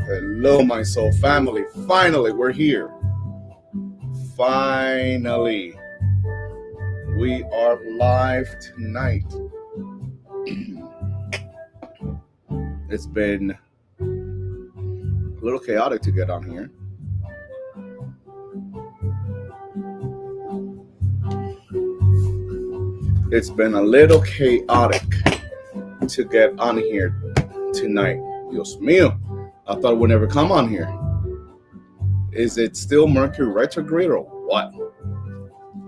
Hello, my soul family. Finally, we're here. Finally, we are live tonight. It's been a little chaotic to get on here. It's been a little chaotic to get on here tonight. Dios mío. I thought it would never come on here. Is it still Mercury retrograde or what?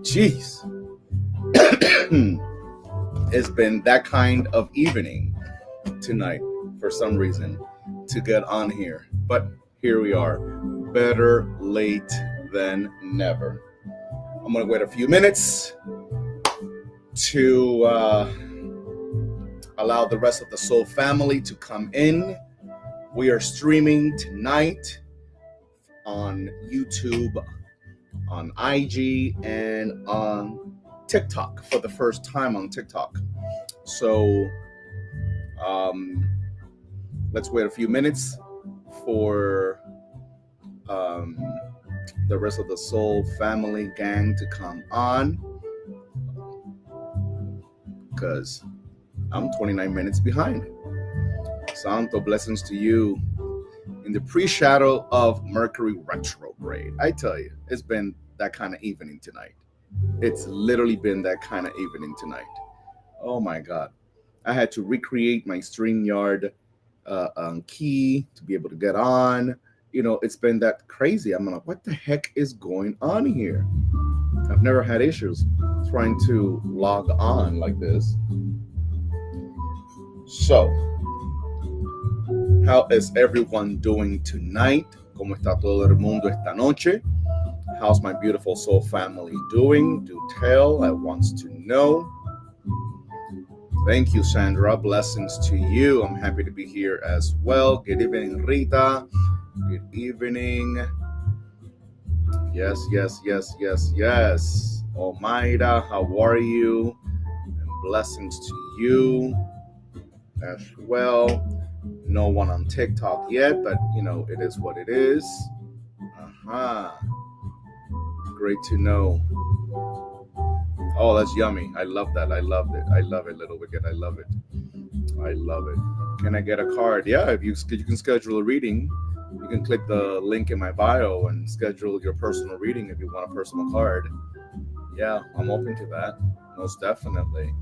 Jeez. It's been that kind of evening tonight for some reason to get on here. But here we are. Better late than never. I'm going to wait a few minutes to allow the rest of the soul family to come in. We are streaming tonight on YouTube, on IG, and on TikTok for the first time on TikTok. So let's wait a few minutes for the rest of the soul family gang to come on, because I'm 29 minutes behind. Santo blessings to you in the pre-shadow of Mercury retrograde. I tell you, it's been that kind of evening tonight. It's literally been that kind of evening tonight. Oh my God. I had to recreate my StreamYard key to be able to get on. You know, it's been that crazy. I'm like, what the heck is going on here? I've never had issues trying to log on like this. So, how is everyone doing tonight? ¿Cómo está todo el mundo esta noche? How's my beautiful soul family doing? Do tell, I want to know. Thank you, Sandra. Blessings to you. I'm happy to be here as well. Good evening, Rita. Good evening. Yes. Omaida, how are you? And blessings to you as well. No one on TikTok yet, but you know, it is what it is. Great to know. Oh, that's yummy. I love that. I loved it. I love it, Little Wicked. I love it. I love it. Can I get a card? Yeah, if you can schedule a reading. You can click the link in my bio and schedule your personal reading if you want a personal card. Yeah, I'm open to that. Most definitely.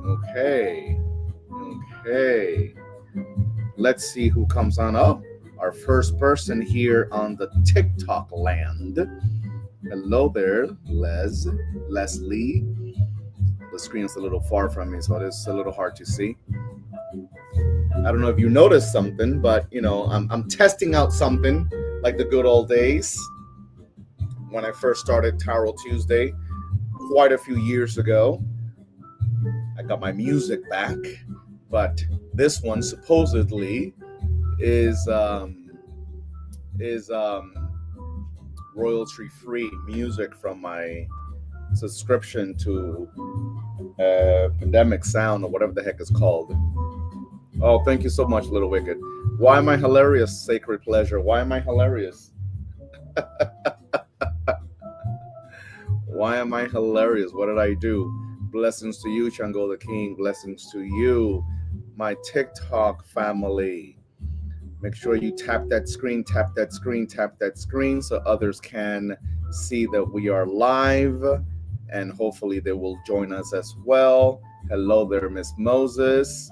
Okay. Let's see who comes on up. Our first person here on the TikTok land. Hello there, Leslie. The screen's a little far from me, so it's a little hard to see. I don't know if you noticed something, but you know, I'm testing out something like the good old days when I first started Tarot Tuesday quite a few years ago. I got my music back, but this one supposedly is royalty free music from my subscription to Pandemic Sound or whatever the heck it's called. Oh, thank you so much, Little Wicked. Why am I hilarious, Sacred Pleasure? Why am I hilarious? Why am I hilarious? What did I do? Blessings to you, Chango the King. Blessings to you, my TikTok family. Make sure you tap that screen so others can see that we are live, and hopefully they will join us as well. Hello there, Miss Moses.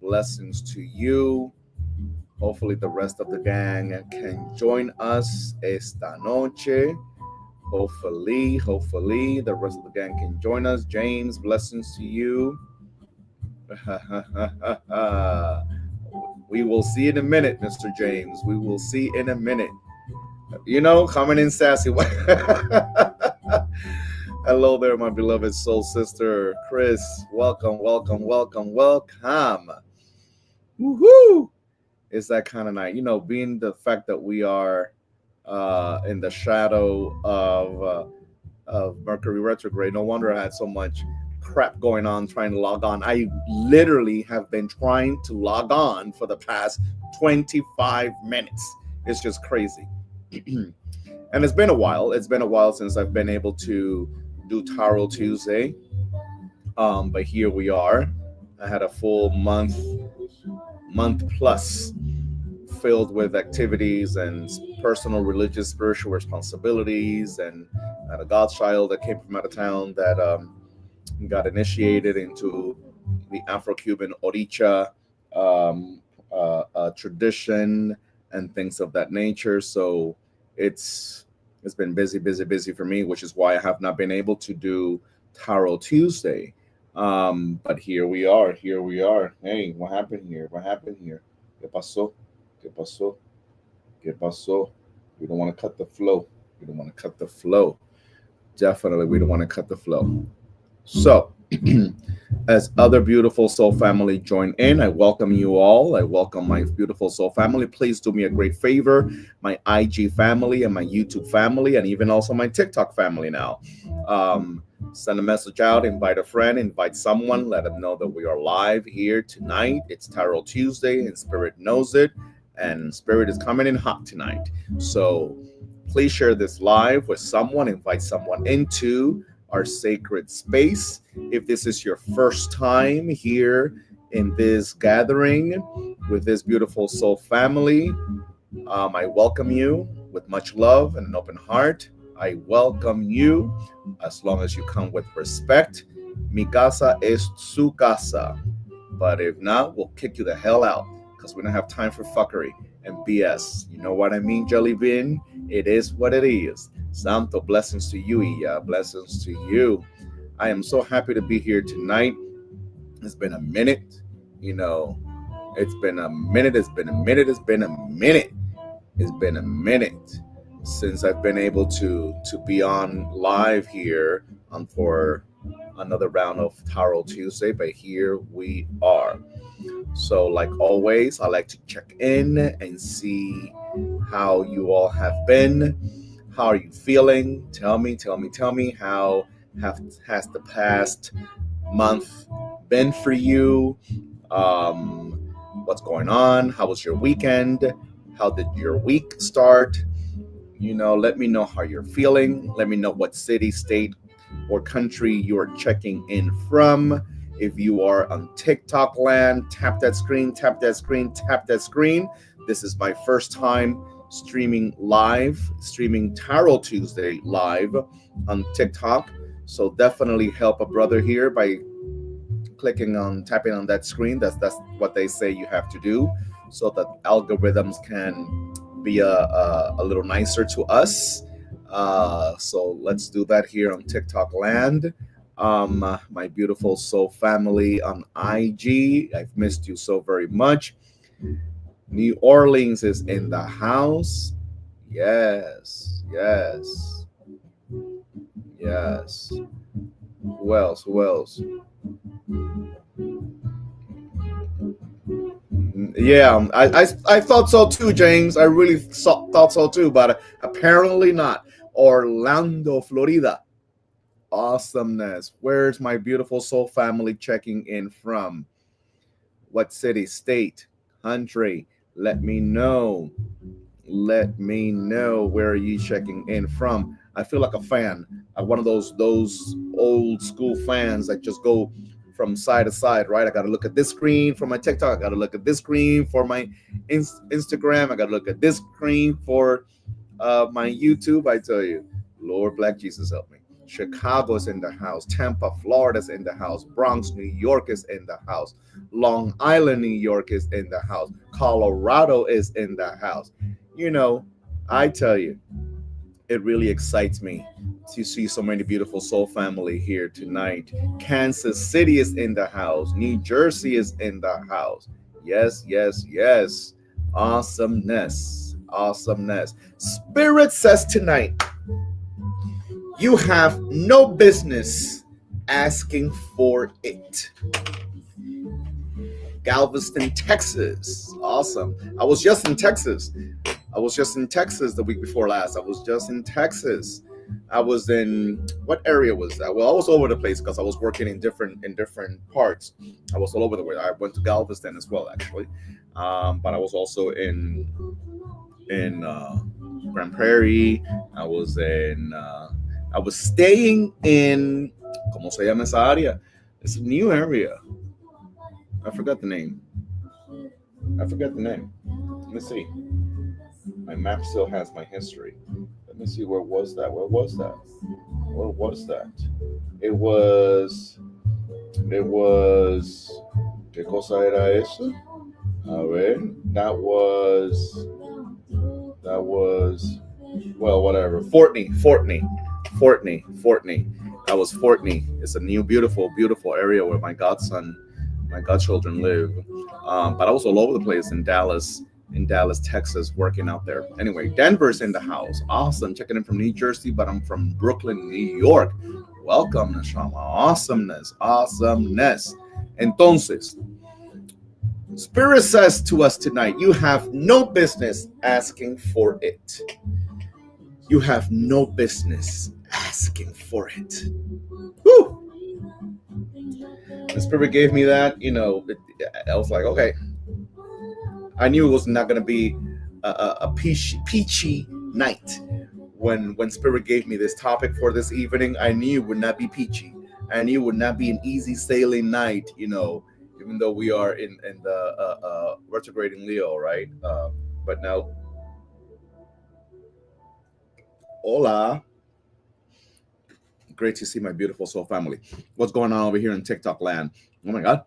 Blessings to you. Hopefully the rest of the gang can join us esta noche. Hopefully the rest of the gang can join us. James, blessings to you. We will see in a minute, Mr. James. We will see in a minute. You know, coming in sassy. Hello there, my beloved soul sister, Chris. Welcome. Woohoo! It's that kind of night. You know, being the fact that we are in the shadow of Mercury retrograde, no wonder I had so much crap going on trying to log on. I literally have been trying to log on for the past 25 minutes. It's just crazy. And it's been a while. It's been a while since I've been able to do Tarot Tuesday. But here we are. I had a full month plus filled with activities and personal, religious, spiritual responsibilities, and I had a godchild that came from out of town that got initiated into the Afro-Cuban Oricha tradition and things of that nature. So it's been busy for me, which is why I have not been able to do Tarot Tuesday. But here we are. Hey, what happened here? ¿Qué pasó? We don't want to cut the flow. Definitely, we don't want to cut the flow. So, as other beautiful soul family join in, I welcome you all. I welcome my beautiful soul family. Please do me a great favor, my IG family and my YouTube family, and even also my TikTok family now. Send a message out, invite a friend, invite someone, let them know that we are live here tonight. It's Tarot Tuesday, and Spirit knows it, and Spirit is coming in hot tonight. So please share this live with someone, invite someone into our sacred space. If this is your first time here in this gathering with this beautiful soul family, I welcome you with much love and an open heart. I welcome you as long as you come with respect. Mi casa es su casa. But if not, we'll kick you the hell out because we don't have time for fuckery and BS. You know what I mean, Jelly Bean? It is what it is. Santo, blessings to you, Iya. Blessings to you. I am so happy to be here tonight. It's been a minute. You know, it's been a minute since I've been able to be on live here for another round of Tarot Tuesday, but here we are. So like always, I like to check in and see how you all have been. How are you feeling? Tell me how has the past month been for you? What's going on? How was your weekend? How did your week start? You know, let me know how you're feeling. Let me know what city, state, or country you're checking in from. If you are on TikTok land, tap that screen. This is my first time streaming Tarot Tuesday live on TikTok. So definitely help a brother here by tapping on that screen. That's what they say you have to do so that algorithms can be a little nicer to us. So let's do that here on TikTok land. My beautiful soul family on IG, I've missed you so very much. New Orleans is in the house. Yes. Who else? Yeah, I thought so too, James. I really thought so too, but apparently not. Orlando, Florida. Awesomeness. Where's my beautiful soul family checking in from? What city, state, country? Let me know. Where are you checking in from? I feel like a fan. I'm one of those old school fans that just go from side to side, right? I got to look at this screen for my TikTok. I got to look at this screen for my Instagram. I got to look at this screen for my YouTube. I tell you, Lord Black Jesus help me. Chicago's in the house. Tampa, Florida's in the house. Bronx, New York is in the house. Long Island, New York is in the house. Colorado is in the house. You know, I tell you, it really excites me to see so many beautiful soul family here tonight. Kansas City is in the house. New Jersey is in the house. Yes. Awesomeness. Spirit says tonight, you have no business asking for it. Galveston, Texas. Awesome. I was just in Texas the week before last. I was just in Texas. I was in, what area was that? Well, I was all over the place because I was working in different parts. I was all over the way. I went to Galveston as well, actually, but I was also in Grand Prairie. I was in. I was staying in. ¿Cómo se llama esa área? It's a new area. I forgot the name. I forgot the name. Let me see. My map still has my history. Let me see, where was that? Where was that? Where was that? It was. It was. ¿Qué cosa era eso? A ver. That was. Well, whatever. Fortney. That was Fortney. It's a new, beautiful, beautiful area where my godchildren live. But I was all over the place in Dallas, Texas, working out there. Anyway, Denver's in the house. Awesome. Checking in from New Jersey, but I'm from Brooklyn, New York. Welcome, Nashama. Awesomeness. Entonces, Spirit says to us tonight, you have no business asking for it. You have no business asking for it. Woo! The Spirit gave me that, I was like, okay. I knew it was not going to be a peachy night. When Spirit gave me this topic for this evening, I knew it would not be peachy. I knew it would not be an easy sailing night, even though we are in the retrograde in Leo, right? But now, hola. Great to see my beautiful soul family. What's going on over here in TikTok land? Oh my God.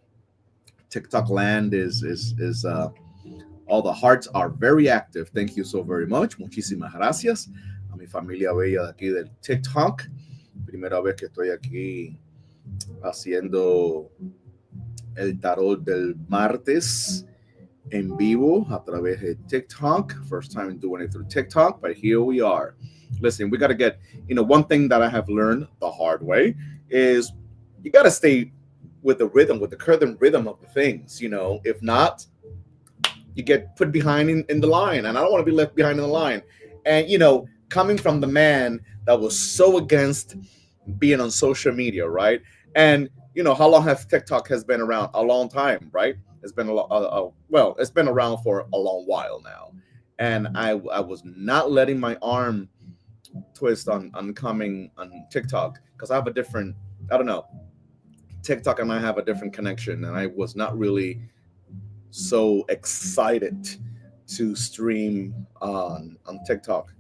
TikTok land is all the hearts are very active. Thank you so very much. Muchísimas gracias a mi familia bella de aquí del TikTok. Primera vez que estoy aquí haciendo el tarot del martes en vivo a través de TikTok. First time doing it through TikTok, but here we are. Listen, we got to get, one thing that I have learned the hard way is you got to stay with the rhythm, with the current rhythm of the things. If not, you get put behind in the line, and I don't want to be left behind in the line. And coming from the man that was so against being on social media, right? And how long has TikTok has been around? A long time, right? It's been it's been around for a long while now, and I was not letting my arm twist on coming on TikTok because I have a different, I don't know, TikTok and I have a different connection, and I was not really so excited to stream on TikTok.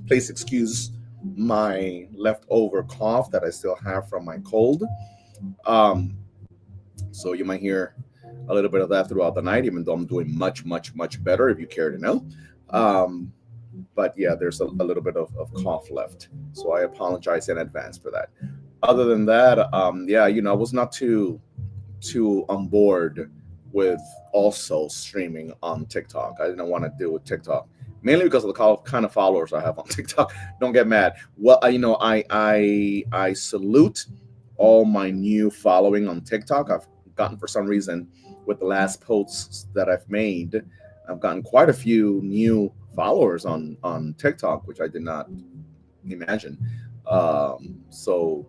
Please excuse my leftover cough that I still have from my cold. So you might hear a little bit of that throughout the night, even though I'm doing much, much, much better, if you care to know. But yeah, there's a little bit of cough left. So I apologize in advance for that. Other than that, I was not too on board with also streaming on TikTok. I didn't want to deal with TikTok, mainly because of the kind of followers I have on TikTok. Don't get mad. Well, I salute all my new following on TikTok. I've gotten, for some reason, with the last posts that I've made, I've gotten quite a few new followers on TikTok, which I did not imagine. So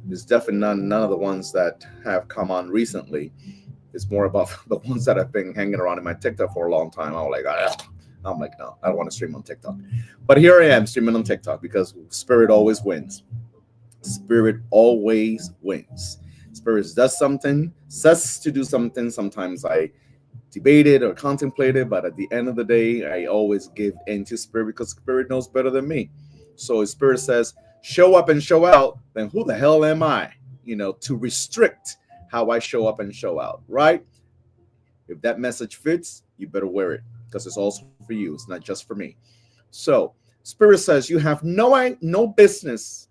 it's definitely none of the ones that have come on recently. It's more about the ones that have been hanging around in my TikTok for a long time. I'm like, no, I don't want to stream on TikTok. But here I am streaming on TikTok because Spirit always wins. Spirit always wins. Spirit does something, says to do something. Sometimes I debate it or contemplate it, but at the end of the day, I always give in to Spirit because Spirit knows better than me. So if Spirit says, show up and show out, then who the hell am I, to restrict how I show up and show out, right? If that message fits, you better wear it because it's also for you. It's not just for me. So Spirit says you have no business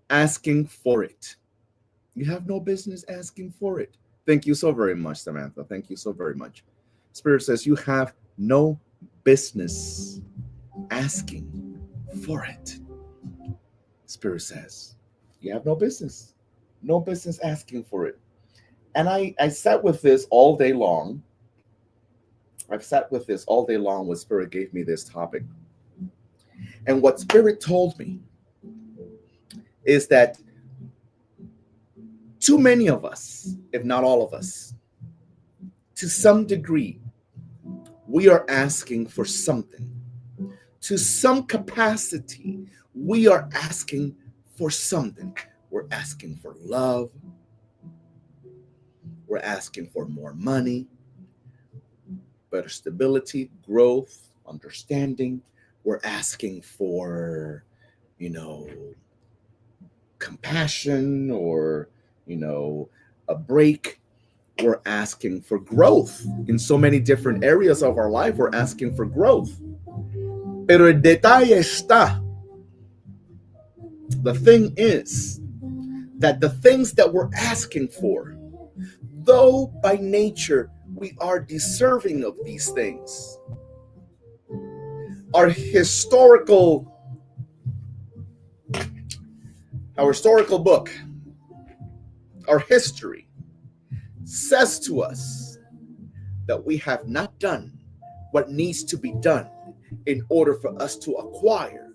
asking for it. You have no business asking for it. Thank you so very much, Samantha. Thank you so very much. Spirit says you have no business asking for it. Spirit says you have no business asking for it. And I sat with this all day long. I've sat with this all day long when Spirit gave me this topic. And what Spirit told me is that too many of us, if not all of us, to some degree, we are asking for something. To some capacity, we are asking for something. We're asking for love. We're asking for more money, better stability, growth, understanding. We're asking for, compassion or, a break. We're asking for growth in so many different areas of our life. We're asking for growth. Pero el detalle está. The thing is that the things that we're asking for, though by nature we are deserving of these things, our historical book, our history says to us that we have not done what needs to be done in order for us to acquire,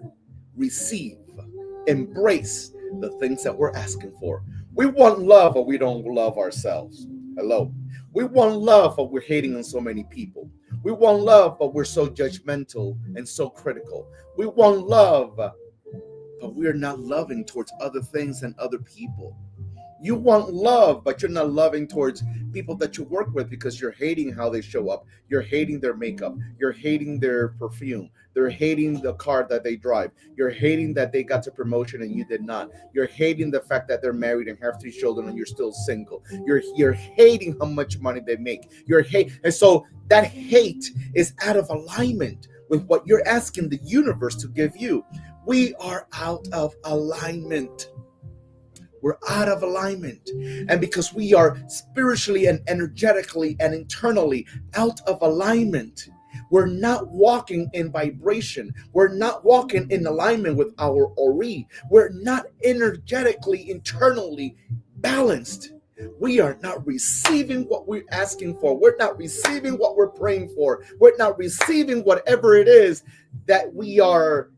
receive, embrace the things that we're asking for. We want love, but we don't love ourselves. Hello. We want love, but we're hating on so many people. We want love, but we're so judgmental and so critical. We want love, but we're not loving towards other things and other people. You want love, but you're not loving towards people that you work with because you're hating how they show up. You're hating their makeup. You're hating their perfume. They're hating the car that they drive. You're hating that they got to promotion and you did not. You're hating the fact that they're married and have 3 children and you're still single. You're hating how much money they make. And so that hate is out of alignment with what you're asking the universe to give you. We are out of alignment. We're out of alignment. And because we are spiritually and energetically and internally out of alignment, we're not walking in vibration. We're not walking in alignment with our Ori. We're not energetically, internally balanced. We are not receiving what we're asking for. We're not receiving what we're praying for. We're not receiving whatever it is that we are,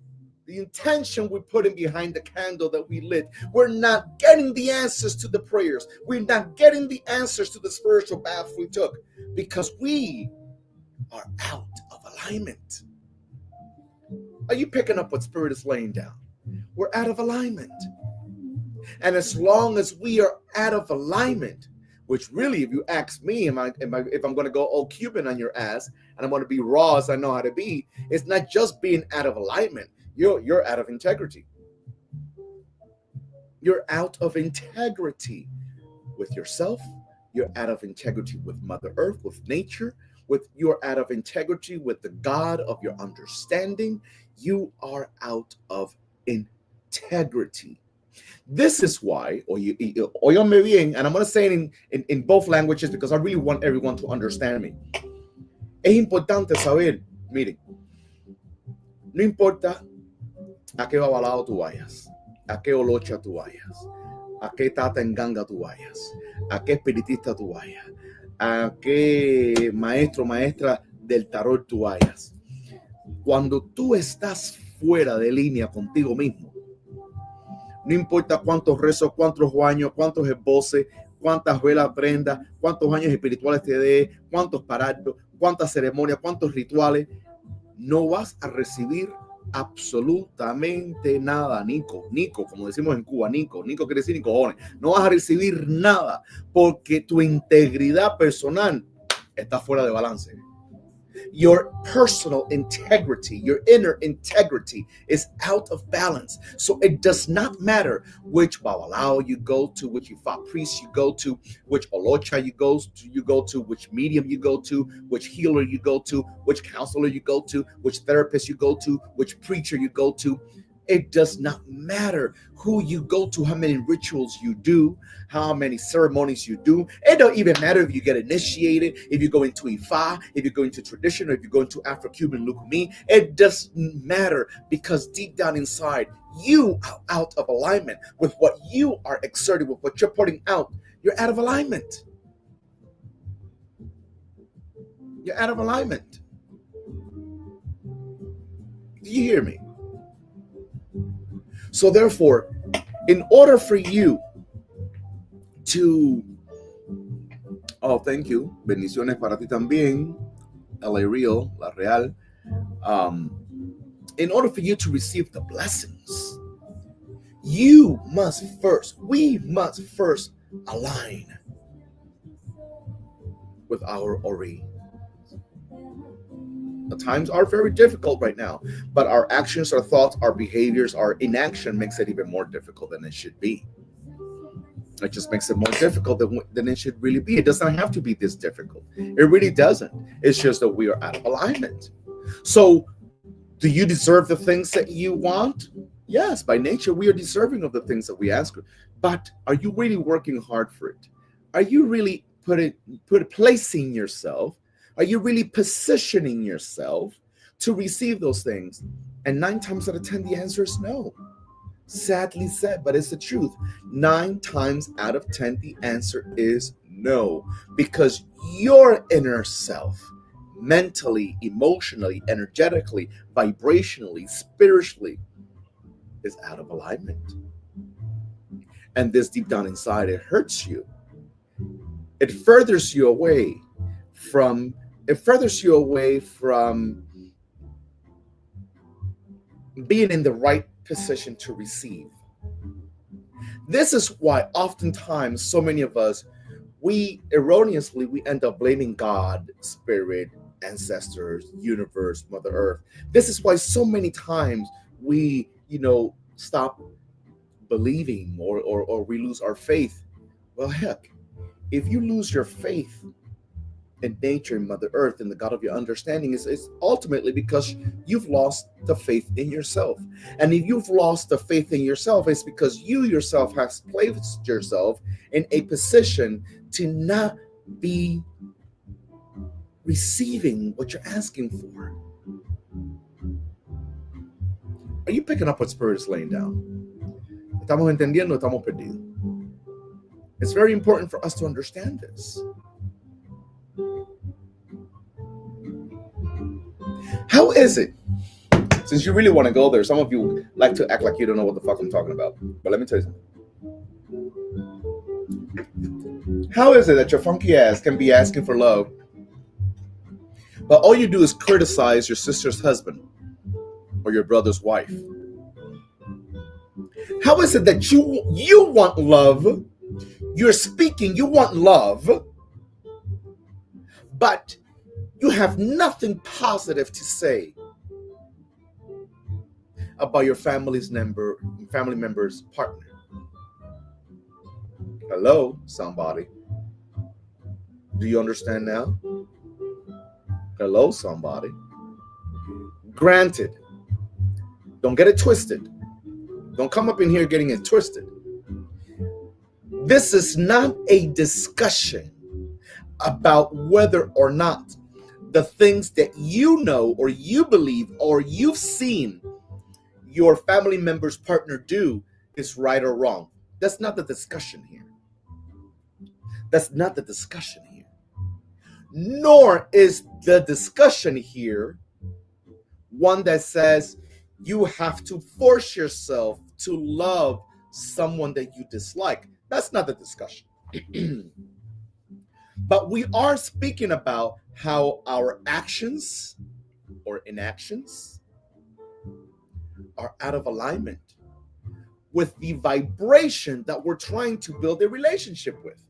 the intention we're putting behind the candle that we lit. We're not getting the answers to the prayers. We're not getting the answers to the spiritual bath we took because we are out of alignment. Are you picking up what Spirit is laying down? We're out of alignment. And as long as we are out of alignment, which really, if you ask me, if I'm going to go all Cuban on your ass and I'm going to be raw as I know how to be, it's not just being out of alignment. You're out of integrity. You're out of integrity with yourself. You're out of integrity with Mother Earth, with nature. You're out of integrity with the God of your understanding. You are out of integrity. This is why, óyame bien, and I'm going to say it in both languages because I really want everyone to understand me. Es importante saber, miren, no importa a qué babalao tú vayas, a qué olocha tú vayas, a qué tata en ganga tú vayas, a qué espiritista tú vayas, a qué maestro, maestra del tarot tú vayas. Cuando tú estás fuera de línea contigo mismo, no importa cuántos rezos, cuántos baños, cuántos esboces, cuántas velas prendas, cuántos años espirituales te dé, cuántos paratos, cuántas ceremonias, cuántos rituales, no vas a recibir absolutamente nada, Nico, como decimos en Cuba, Nico quiere decir ni cojones, no vas a recibir nada porque tu integridad personal está fuera de balance. Your personal integrity, your inner integrity is out of balance. So it does not matter which babalao you go to, which Ifa priest you go to, which olocha you go to, which medium you go to, which healer you go to, which counselor you go to, which therapist you go to, which preacher you go to. It does not matter who you go to, how many rituals you do, how many ceremonies you do. It don't even matter if you get initiated, if you go into Ifa, if you go into tradition, or if you go into Afro-Cuban Lukumi. It doesn't matter because deep down inside, you are out of alignment with what you are exerting, with what you're putting out. You're out of alignment. You're out of alignment. Do you hear me? So therefore, In order for you to, oh, thank you, bendiciones para ti también, LA Real, La Real. In order for you to receive the blessings, we must first align with our Ori. The times are very difficult right now, but our actions, our thoughts, our behaviors, our inaction makes it even more difficult than it should be. It just makes it more difficult than it should really be. It doesn't have to be this difficult. It really doesn't. It's just that we are out of alignment. So, do you deserve the things that you want? Yes, by nature, we are deserving of the things that we ask for. But are you really working hard for it? Are you really placing yourself? Are you really positioning yourself to receive those things? And 9 times out of 10, the answer is no. Sadly said, but it's the truth. 9 times out of 10, the answer is no. Because your inner self, mentally, emotionally, energetically, vibrationally, spiritually, is out of alignment. And this deep down inside, it hurts you. It furthers you away from being in the right position to receive. This is why oftentimes so many of us, we end up blaming God, spirit, ancestors, universe, Mother Earth. This is why so many times we, stop believing or we lose our faith. Well, heck, if you lose your faith in nature, in Mother Earth, and the God of your understanding, is ultimately because you've lost the faith in yourself. And if you've lost the faith in yourself, it's because you yourself has placed yourself in a position to not be receiving what you're asking for. Are you picking up what Spirit is laying down? ¿Estamos entendiendo? ¿Estamos perdidos? It's very important for us to understand this. How is it? Since you really want to go there, some of you like to act like you don't know what the fuck I'm talking about. But let me tell you something. How is it that your funky ass can be asking for love, but all you do is criticize your sister's husband or your brother's wife? How is it that you want love? You're speaking, you want love, but you have nothing positive to say about your family member's partner. Hello, somebody. Do you understand now? Hello, somebody. Granted, don't get it twisted. Don't come up in here getting it twisted. This is not a discussion about whether or not the things that you know or you believe or you've seen your family member's partner do is right or wrong. That's not the discussion here. That's not the discussion here. Nor is the discussion here one that says you have to force yourself to love someone that you dislike. That's not the discussion. But we are speaking about how our actions or inactions are out of alignment with the vibration that we're trying to build a relationship with.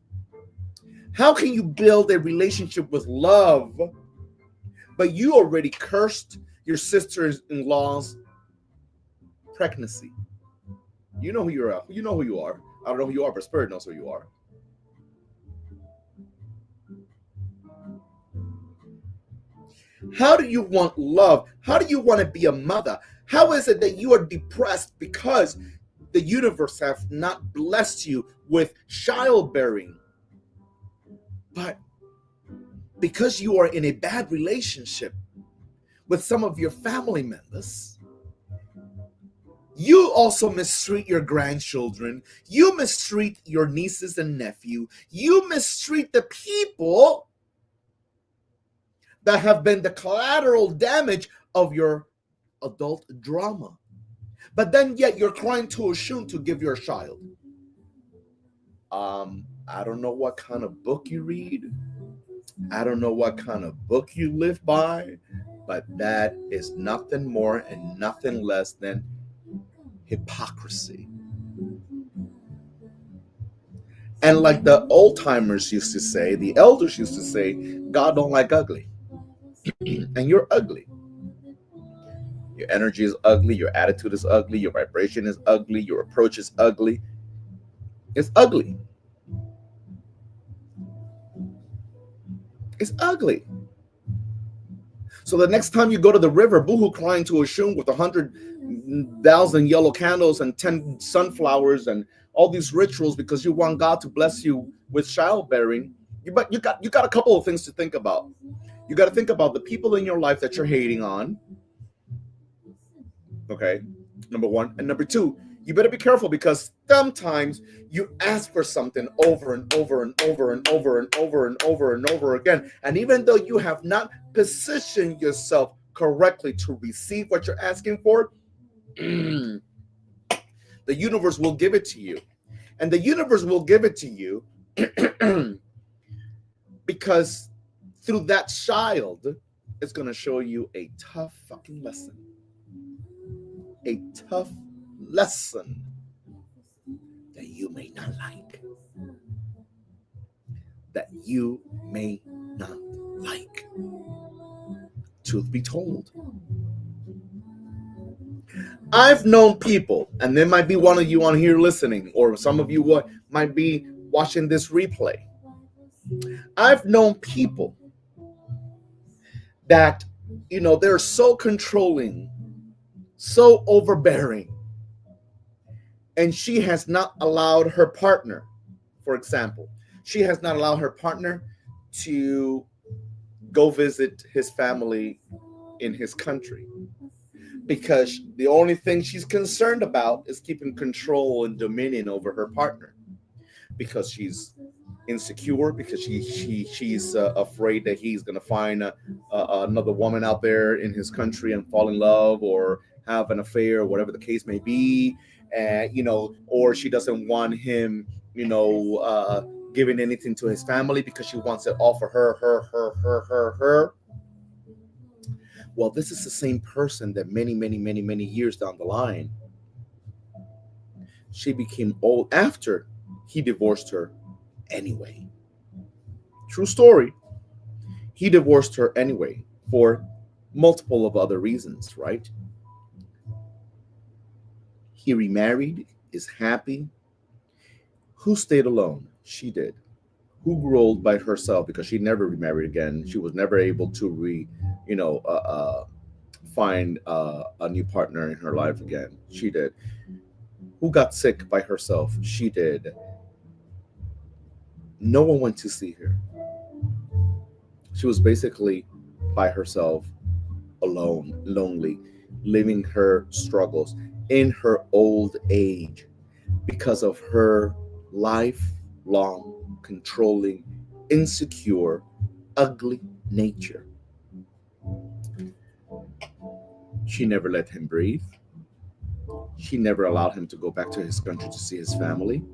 How can you build a relationship with love, but you already cursed your sister-in-law's pregnancy? You know who you are. You know who you are. I don't know who you are, but Spirit knows who you are. How do you want love? How do you want to be a mother? How is it that you are depressed because the universe has not blessed you with childbearing? But because you are in a bad relationship with some of your family members, you also mistreat your grandchildren. You mistreat your nieces and nephew. You mistreat the people that have been the collateral damage of your adult drama. But then yet you're crying to Oshun to give your child. I don't know what kind of book you read. I don't know what kind of book you live by, but that is nothing more and nothing less than hypocrisy. And like the old timers used to say, the elders used to say, God don't like ugly. And you're ugly. Your energy is ugly, your attitude is ugly, your vibration is ugly, your approach is ugly. It's ugly. It's ugly. So the next time you go to the river, boohoo crying to Oshun with 100,000 yellow candles and 10 sunflowers and all these rituals because you want God to bless you with childbearing, but you got a couple of things to think about. You got to think about the people in your life that you're hating on. Okay, number one. And number two, you better be careful because sometimes you ask for something over and over and over and over and over and over and over again. And even though you have not positioned yourself correctly to receive what you're asking for, the universe will give it to you. And the universe will give it to you because through that child, it's going to show you a tough fucking lesson. A tough lesson that you may not like. That you may not like. Truth be told. I've known people, and there might be one of you on here listening, or some of you might be watching this replay. I've known people that, they're so controlling, so overbearing, and she has not allowed her partner, for example, she has not allowed her partner to go visit his family in his country because the only thing she's concerned about is keeping control and dominion over her partner because she's insecure, because she's afraid that he's going to find another woman out there in his country and fall in love or have an affair or whatever the case may be, and or she doesn't want him giving anything to his family because she wants it all for her. Well, this is the same person that many years down the line, she became old after he divorced her anyway. True story. He divorced her anyway for multiple of other reasons, right? He remarried, is happy. Who stayed alone? She did. Who grew old by herself because she never remarried again. She was never able to find a new partner in her life again. She did. Who got sick by herself? She did. No one went to see her. She was basically by herself, alone, lonely, living her struggles in her old age because of her lifelong, controlling, insecure, ugly nature. She never let him breathe. She never allowed him to go back to his country to see his family.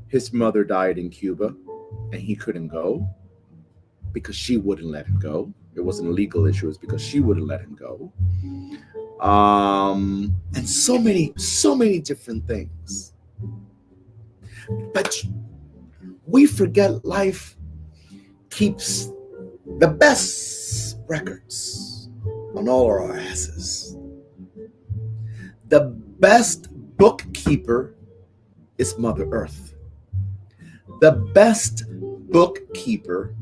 His mother died in Cuba, and he couldn't go because she wouldn't let him go. It wasn't a legal issue. It's because she wouldn't let him go. And so many different things. But we forget life keeps the best records on all our asses. The best bookkeeper is Mother Earth. The best bookkeeper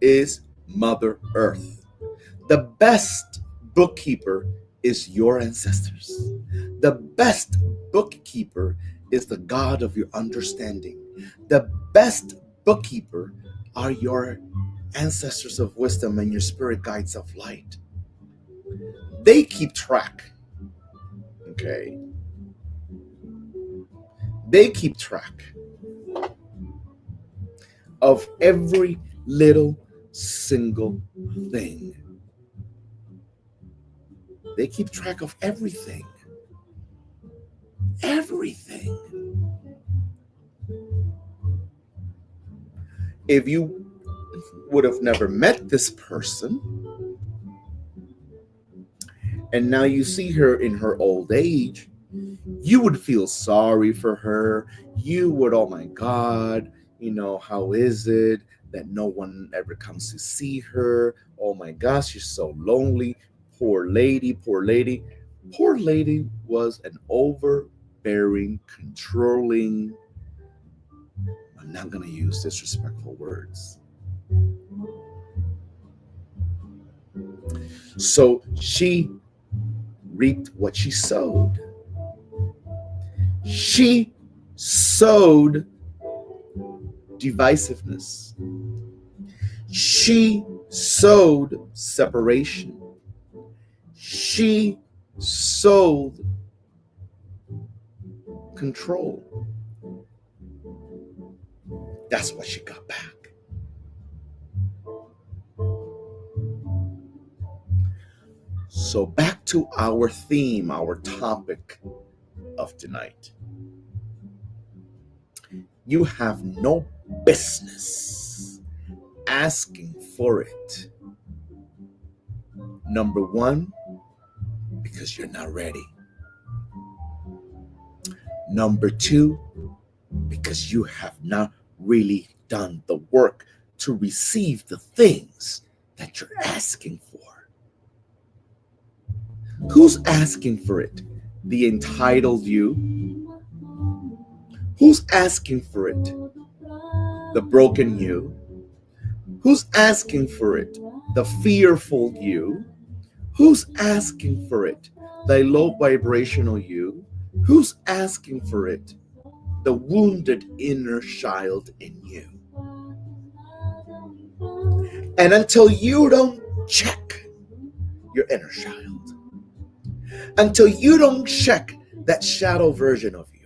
is Mother Earth. The best bookkeeper is your ancestors. The best bookkeeper is the God of your understanding. The best bookkeeper are your ancestors of wisdom and your spirit guides of light. They keep track. Okay. They keep track of every little single thing. They keep track of everything. everything. If you would have never met this person, and now you see her in her old age, you would feel sorry for her. You would, oh my God, how is it that no one ever comes to see her? Oh my gosh, she's so lonely. Poor lady, poor lady. Poor lady was an overbearing, controlling, I'm not going to use disrespectful words. So she reaped what she sowed. She sowed divisiveness. She sowed separation. She sowed control. That's what she got back. So back to our theme, our topic of tonight. You have no business asking for it. Number one, because you're not ready. Number two, because you have not really done the work to receive the things that you're asking for. Who's asking for it? The entitled you? Who's asking for it? The broken you? Who's asking for it? The fearful you? Who's asking for it? The low vibrational you? Who's asking for it? The wounded inner child in you. And until you don't check your inner child, until you don't check that shadow version of you,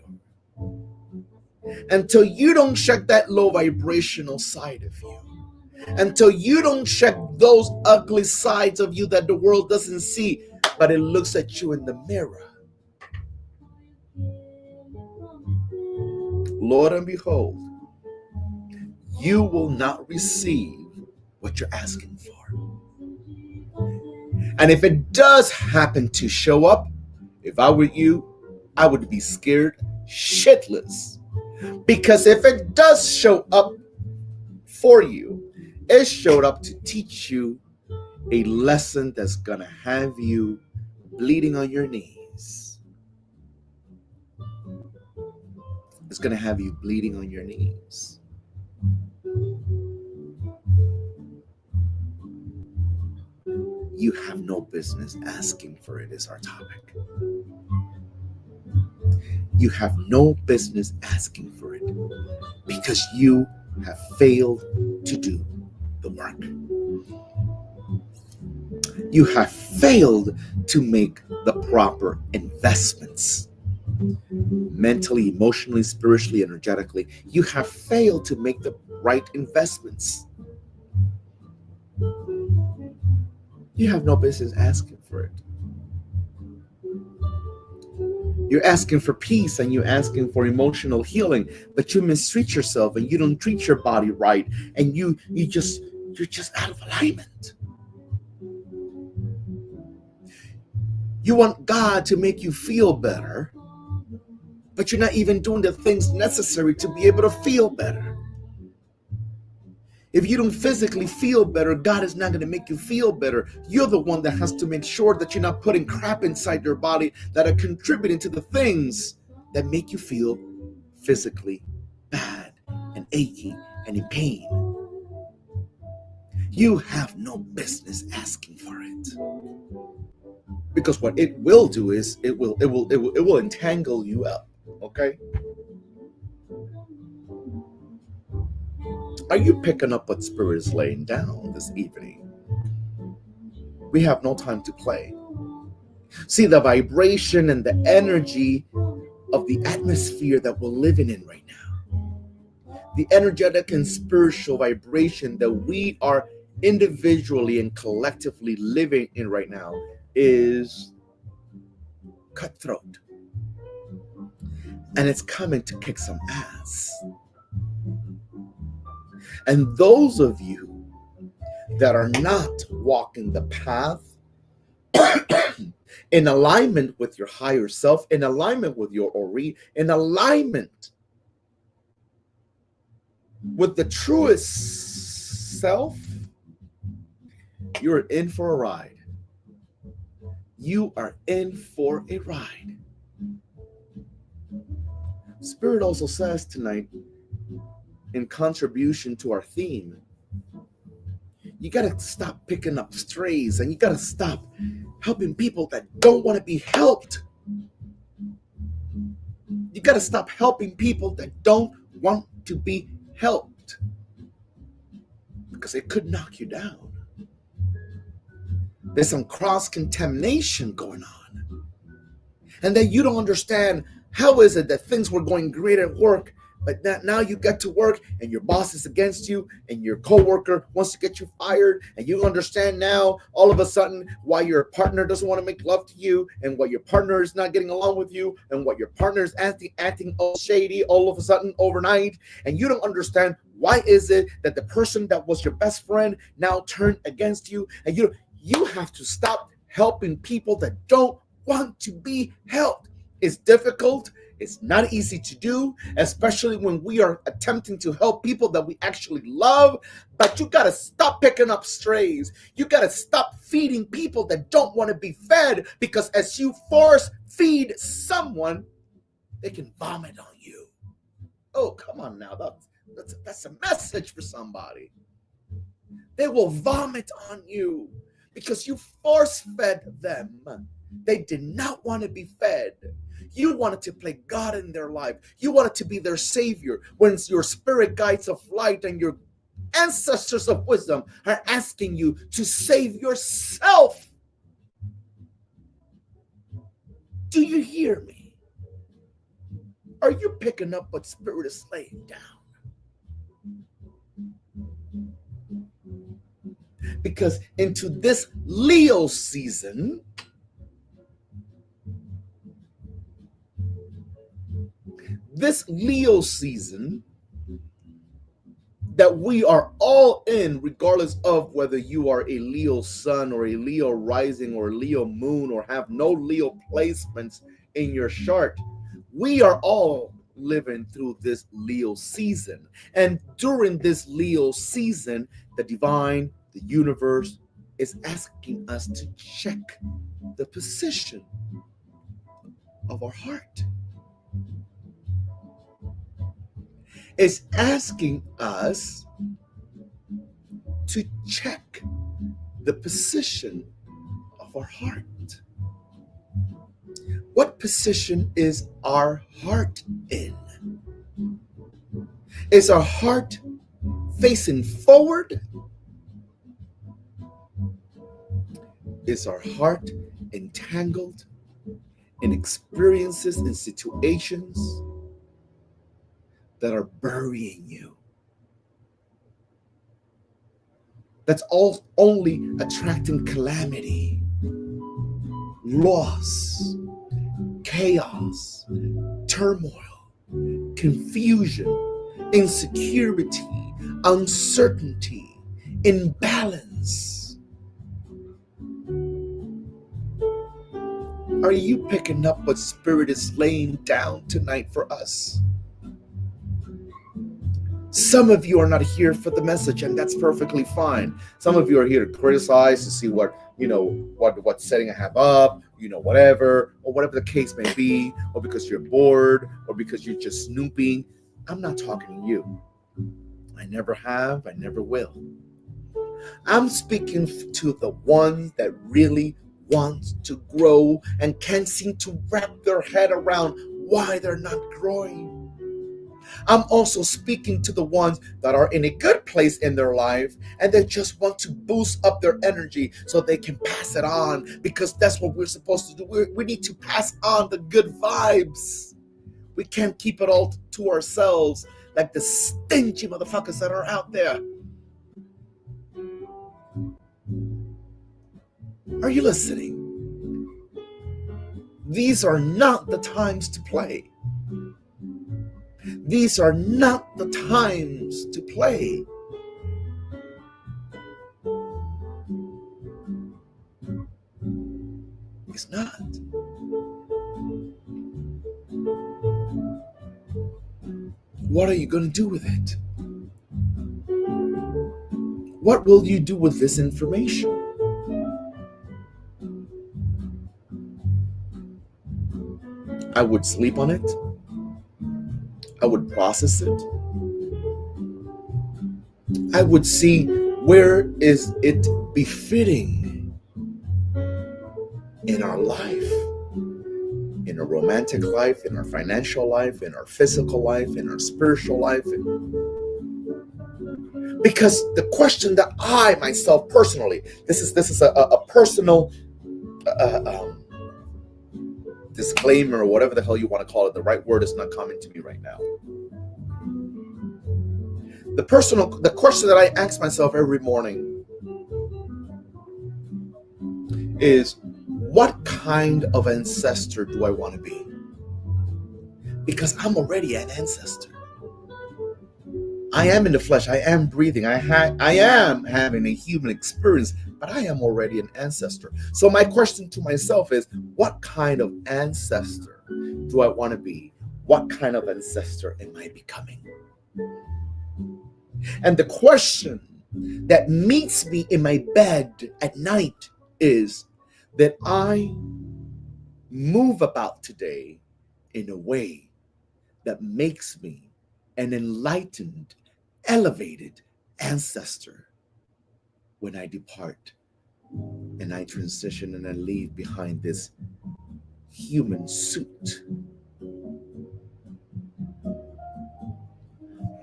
until you don't check that low vibrational side of you, until you don't check those ugly sides of you that the world doesn't see, but it looks at you in the mirror, Lord and behold, you will not receive what you're asking for. And if it does happen to show up, if I were you, I would be scared shitless. Because if it does show up for you, it showed up to teach you a lesson that's going to have you bleeding on your knees. It's going to have you bleeding on your knees. You have no business asking for it is our topic. You have no business asking for it because you have failed to do the work. You have failed to make the proper investments. Mentally, emotionally, spiritually, energetically. You have failed to make the right investments. You have no business asking for it. You're asking for peace and you're asking for emotional healing, but you mistreat yourself and you don't treat your body right, and you're just out of alignment. You want God to make you feel better, but you're not even doing the things necessary to be able to feel better. If you don't physically feel better, God is not going to make you feel better. You're the one that has to make sure that you're not putting crap inside your body that are contributing to the things that make you feel physically bad and achy and in pain. You have no business asking for it. Because what it will do is it will entangle you up, okay? Are you picking up what Spirit is laying down this evening? We have no time to play. See, the vibration and the energy of the atmosphere that we're living in right now, the energetic and spiritual vibration that we are individually and collectively living in right now is cutthroat. and it's coming to kick some ass. And those of you that are not walking the path in alignment with your higher self, in alignment with your Ori, in alignment with the truest self, you're in for a ride. You are in for a ride. Spirit also says tonight, in contribution to our theme, you got to stop picking up strays, and you got to stop helping people that don't want to be helped. You got to stop helping people that don't want to be helped, because it could knock you down. There's some cross-contamination going on. And then you don't understand, how is it that things were going great at work, but that now you get to work and your boss is against you and your coworker wants to get you fired, and you understand now all of a sudden why your partner doesn't want to make love to you, and why your partner is not getting along with you, and what your partner is acting all shady all of a sudden overnight, and you don't understand why is it that the person that was your best friend now turned against you, and you have to stop helping people that don't want to be helped. It's difficult. It's not easy to do, especially when we are attempting to help people that we actually love. But you got to stop picking up strays. You got to stop feeding people that don't want to be fed, because as you force feed someone, they can vomit on you. Oh, come on now. That's a message for somebody. They will vomit on you because you force-fed them. They did not want to be fed. You wanted to play God in their life. You wanted to be their savior, when your spirit guides of light and your ancestors of wisdom are asking you to save yourself. Do you hear me? Are you picking up what Spirit is laying down? Because into this Leo season, that we are all in, regardless of whether you are a Leo sun or a Leo rising or a Leo moon or have no Leo placements in your chart, we are all living through this Leo season. And during this Leo season, the divine, the universe is asking us to check the position of our heart. It's asking us to check the position of our heart. What position is our heart in? Is our heart facing forward? Is our heart entangled in experiences and situations that are burying you? That's all only attracting calamity, loss, chaos, turmoil, confusion, insecurity, uncertainty, imbalance. Are you picking up what Spirit is laying down tonight for us? Some of you are not here for the message, and that's perfectly fine. Some of you are here to criticize, to see what setting I have up, whatever, or whatever the case may be, or because you're bored, or because you're just snooping. I'm not talking to you. I never have, I never will. I'm speaking to the ones that really want to grow and can't seem to wrap their head around why they're not growing. I'm also speaking to the ones that are in a good place in their life and they just want to boost up their energy so they can pass it on, because that's what we're supposed to do. We need to pass on the good vibes. We can't keep it all to ourselves like the stingy motherfuckers that are out there. Are you listening? These are not the times to play. These are not the times to play. It's not. What are you going to do with it? What will you do with this information? I would sleep on it. I would process it. I would see, where is it befitting in our life, in our romantic life, in our financial life, in our physical life, in our spiritual life. Because the question that I myself personally, this is a personal disclaimer, or whatever the hell you want to call it. The right word is not coming to me right now. The question that I ask myself every morning is, what kind of ancestor do I want to be? Because I'm already an ancestor. I am in the flesh. I am breathing. I am having a human experience, but I am already an ancestor. So my question to myself is, what kind of ancestor do I want to be? What kind of ancestor am I becoming? And the question that meets me in my bed at night is that I move about today in a way that makes me an enlightened, elevated ancestor when I depart and I transition and I leave behind this human suit.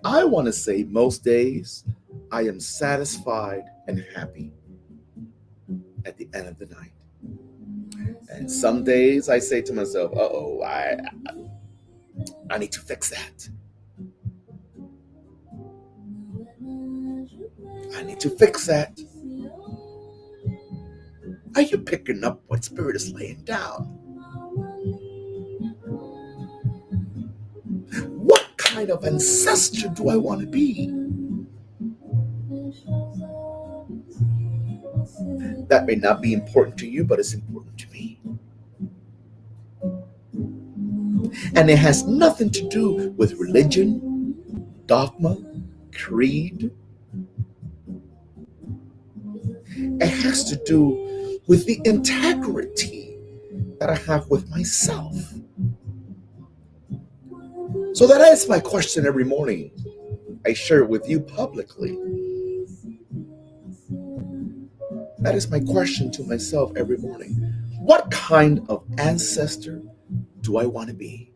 I want to say most days I am satisfied and happy at the end of the night. And some days I say to myself, I need to fix that. I need to fix that. Are you picking up what Spirit is laying down? What kind of ancestor do I want to be? That may not be important to you, but it's important to me. And it has nothing to do with religion, dogma, creed. It has to do with the integrity that I have with myself. So that is my question every morning. I share it with you publicly. That is my question to myself every morning. What kind of ancestor do I want to be?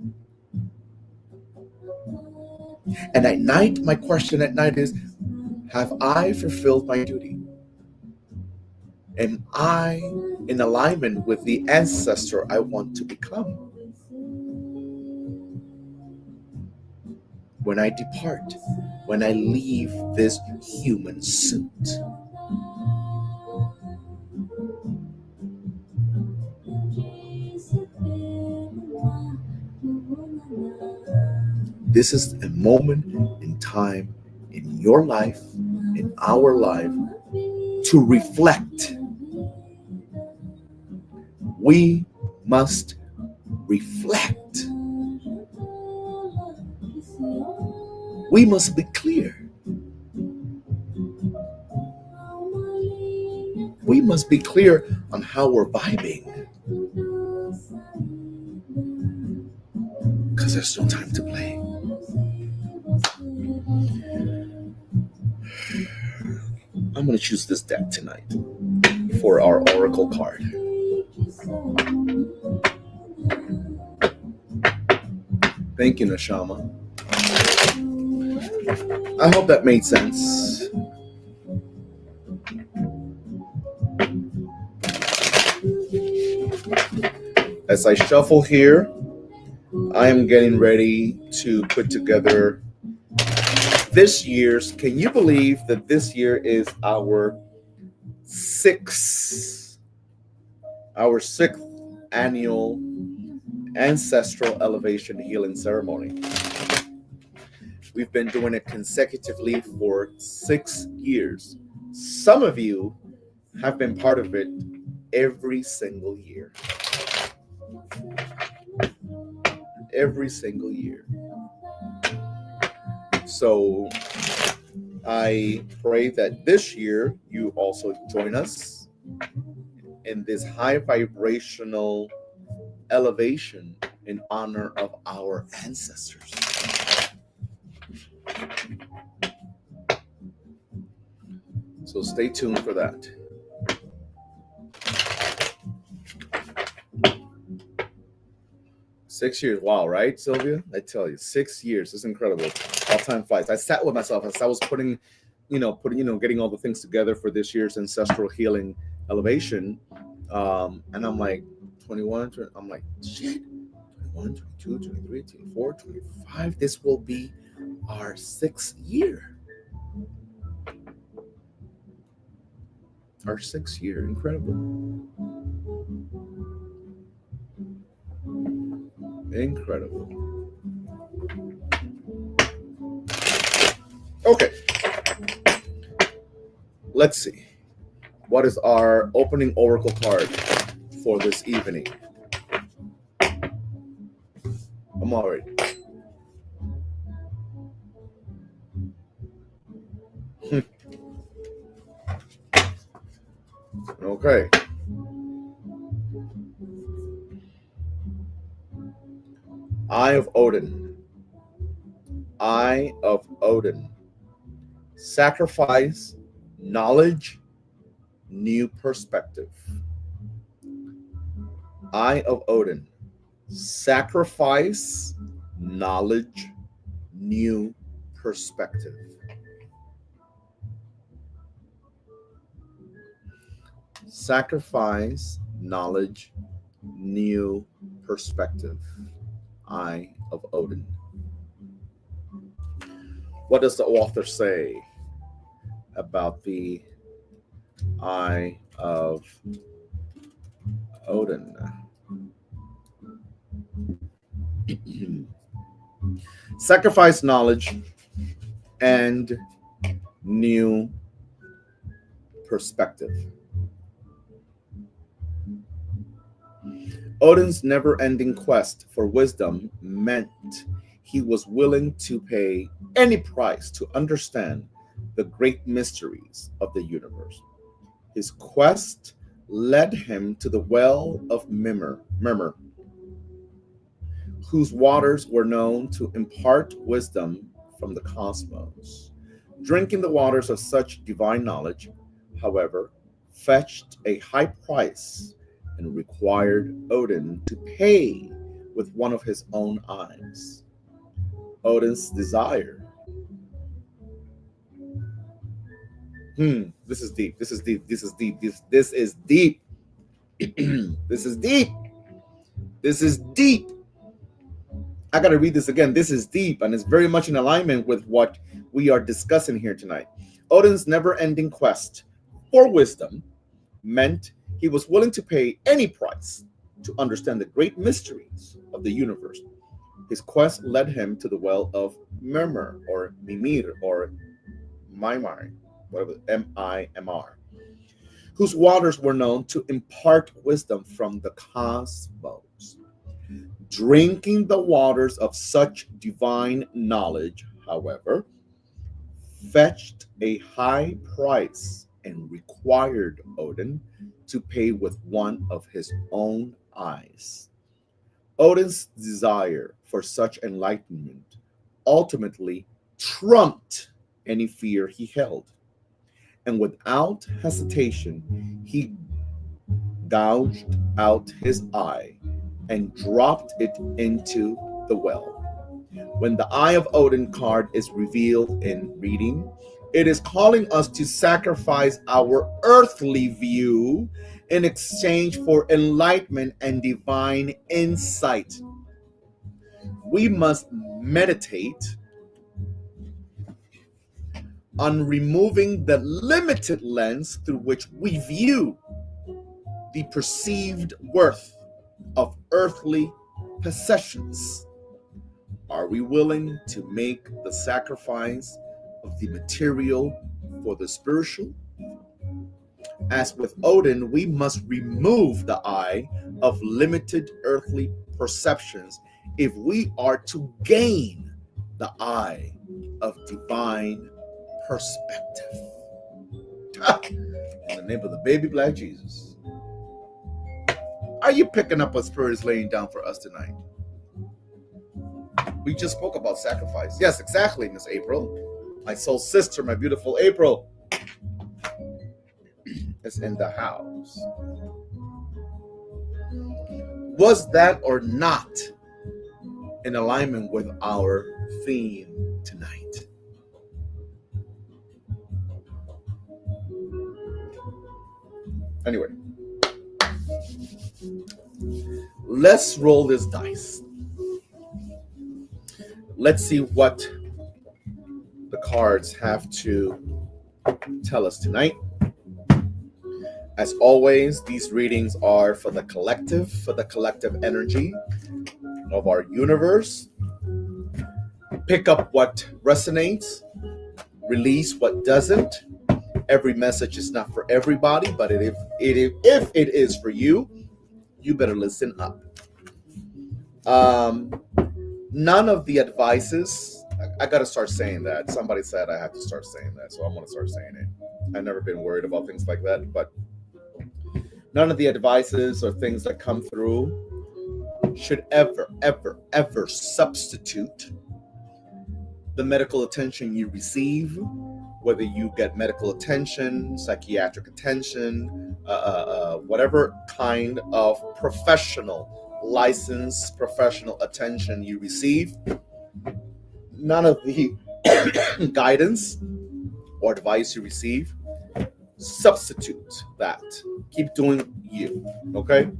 And at night, my question at night is, have I fulfilled my duty? Am I in alignment with the ancestor I want to become? When I depart, when I leave this human suit. This is a moment in time in your life, in our life, to reflect. We must reflect. We must be clear. We must be clear on how we're vibing. Because there's no time to play. I'm going to choose this deck tonight for our oracle card. Thank you, Neshama. I hope that made sense. As I shuffle here, I am getting ready to put together this year's. Can you believe that this year is our sixth annual ancestral elevation healing ceremony? We've been doing it consecutively for 6 years. Some of you have been part of it every single year. Every single year. So I pray that this year you also join us in this high vibrational elevation in honor of our ancestors. So stay tuned for that. Six years, wow, right, Sylvia? I tell you, 6 years, it's incredible. How time flies. I sat with myself as I was getting all the things together for this year's ancestral healing elevation, and I'm like, 21, I'm like, shit, 21, 22, 23, 24, 25. This will be our 6th year. Our 6th year, incredible. Incredible. Okay. Let's see. What is our opening oracle card for this evening? I'm all right. Okay. Eye of Odin. Eye of Odin. Sacrifice, knowledge, new perspective. Eye of Odin. Sacrifice, knowledge, new perspective. Sacrifice, knowledge, new perspective. Eye of Odin. What does the author say about the Eye of Odin? Sacrifice, knowledge, and new perspective. Odin's never-ending quest for wisdom meant he was willing to pay any price to understand the great mysteries of the universe. His quest led him to the well of Mimir, whose waters were known to impart wisdom from the cosmos. Drinking the waters of such divine knowledge, however, fetched a high price and required Odin to pay with one of his own eyes. Odin's desire. This is deep. This is deep. This is deep. This is deep. This is deep. This is deep. I got to read this again. This is deep, and it's very much in alignment with what we are discussing here tonight. Odin's never-ending quest for wisdom meant he was willing to pay any price to understand the great mysteries of the universe. His quest led him to the well of Mimir, or Mimir, or Mimar, whatever, M-I-M-R, whose waters were known to impart wisdom from the cosmos. Drinking the waters of such divine knowledge, however, fetched a high price and required Odin to pay with one of his own eyes. Odin's desire for such enlightenment ultimately trumped any fear he held, and without hesitation, he gouged out his eye and dropped it into the well. When the Eye of Odin card is revealed in reading, it is calling us to sacrifice our earthly view in exchange for enlightenment and divine insight. We must meditate on removing the limited lens through which we view the perceived worth of earthly possessions. Are we willing to make the sacrifice of the material for the spiritual? As with Odin, we must remove the eye of limited earthly perceptions if we are to gain the eye of divine perspective. In the name of the baby black Jesus. Are you picking up what Spirit is laying down for us tonight? We just spoke about sacrifice. Yes, exactly, Miss April. My soul sister, my beautiful April, is in the house. Was that or not in alignment with our theme tonight? Anyway, let's roll this dice. Let's see what the cards have to tell us tonight. As always, these readings are for the collective energy of our universe. Pick up what resonates, release what doesn't. Every message is not for everybody, but if it is for you, you better listen up. None of the advices, I got to start saying that. Somebody said I have to start saying that, so I'm going to start saying it. I've never been worried about things like that, but none of the advices or things that come through should ever substitute the medical attention you receive, whether you get medical attention, psychiatric attention, whatever kind of licensed professional attention you receive. None of the guidance or advice you receive substitute that. Keep doing you, okay?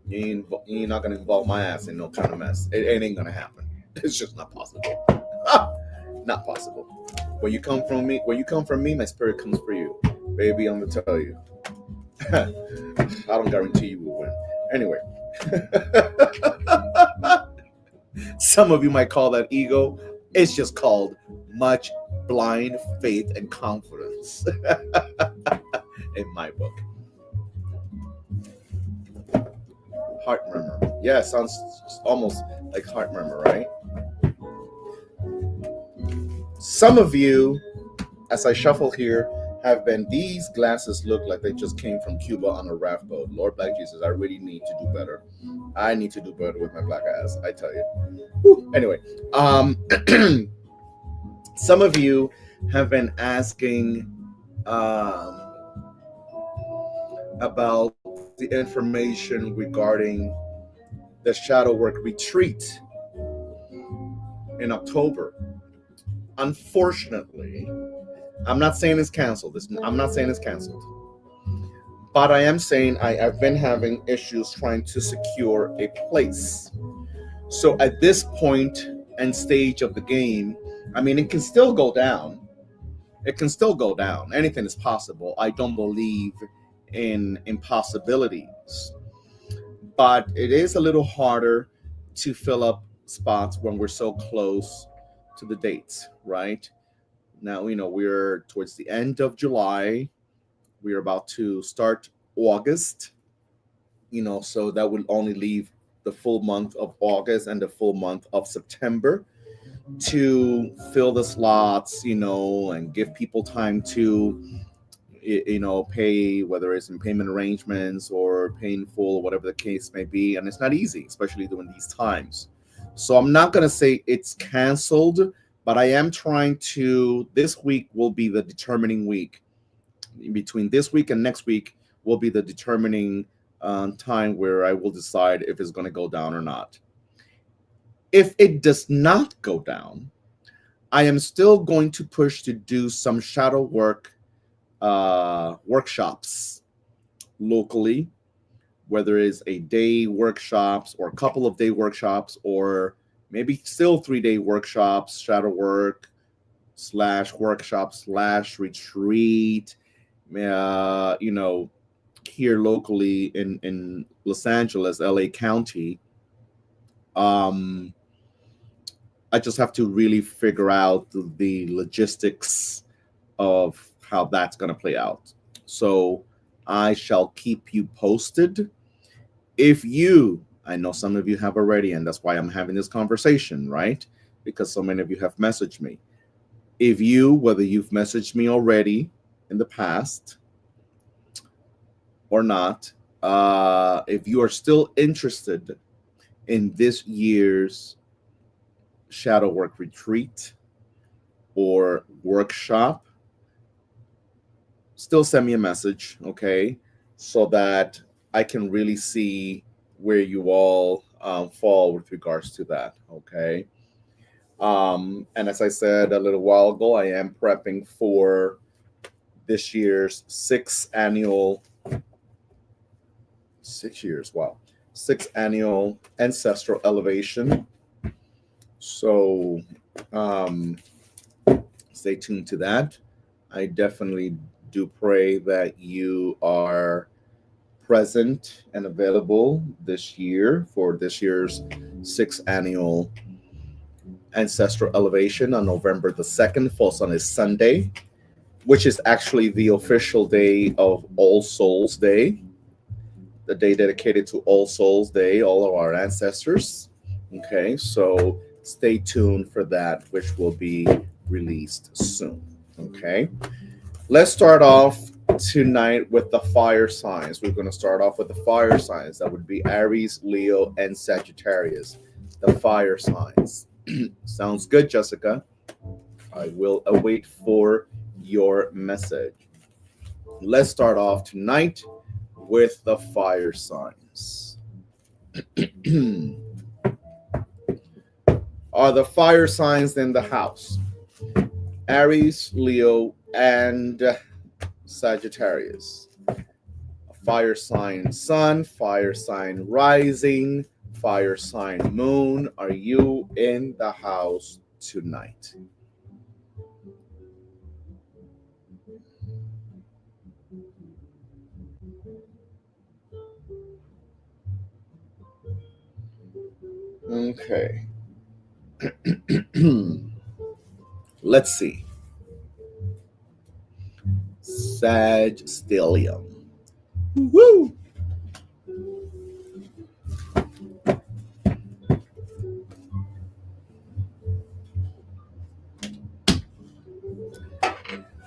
You're not going to involve my ass in no kind of mess. It ain't going to happen. It's just not possible. Not possible. When you come from me, my spirit comes for you. Baby, I'm going to tell you. I don't guarantee you will win. Anyway. Some of you might call that ego. It's just called much blind faith and confidence. In my book. Heart murmur. Yeah, it sounds almost like heart murmur, right? Some of you, as I shuffle here, have been, these glasses look like they just came from Cuba on a raft boat. Lord Black Jesus, I really need to do better. I need to do better with my black ass, I tell you. Whew. Anyway, some of you have been asking about the information regarding the Shadow Work Retreat in October. Unfortunately, I'm not saying it's canceled. I'm not saying it's canceled. But I am saying I've been having issues trying to secure a place. So at this point and stage of the game, I mean, it can still go down. It can still go down. Anything is possible. I don't believe in impossibilities. But it is a little harder to fill up spots when we're so close to the dates, right? Now, we're towards the end of July. We're about to start August, so that will only leave the full month of August and the full month of September to fill the slots, and give people time to, pay, whether it's in payment arrangements or paying full or whatever the case may be. And it's not easy, especially during these times. So I'm not going to say it's canceled, but I am trying to, this week will be the determining week. Between this week and next week will be the determining time where I will decide if it's going to go down or not. If it does not go down, I am still going to push to do some shadow work workshops locally, whether it's a day workshops or a couple of day workshops, or maybe still 3-day workshops, shadow work / workshop / retreat, here locally in Los Angeles, LA County. I just have to really figure out the logistics of how that's going to play out. So I shall keep you posted. If you, I know some of you have already, and that's why I'm having this conversation, right? Because so many of you have messaged me. If you, whether you've messaged me already in the past or not, if you are still interested in this year's shadow work retreat or workshop, still send me a message, okay? So that I can really see where you all fall with regards to that, okay? And as I said a little while ago, I am prepping for this year's 6th annual ancestral elevation. So stay tuned to that. I definitely do pray that you are present and available this year for this year's 6th annual ancestral elevation on November the 2nd, falls on a Sunday, which is actually the official day of All Souls Day, the day dedicated to All Souls Day, all of our ancestors. Okay, so stay tuned for that, which will be released soon. Okay, let's start off tonight with the fire signs. We're going to start off with the fire signs. That would be Aries, Leo, and Sagittarius. The fire signs. Sounds good, Jessica. I will await for your message. Let's start off tonight with the fire signs. Are the fire signs in the house? Aries, Leo, and Sagittarius. Fire sign sun, fire sign rising, fire sign moon. Are you in the house tonight? Okay. Let's see. Sag Stellium. Woo!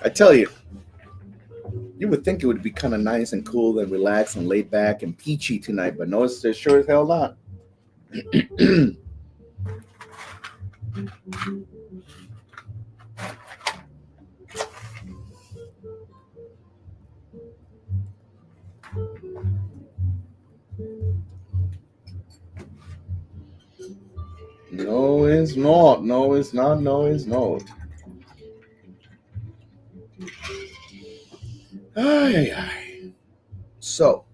I tell you, you would think it would be kind of nice and cool and relaxed and laid back and peachy tonight, but no, it's sure as hell not. No, it's not. No, it's not. No, it's not. Ay, ay. So,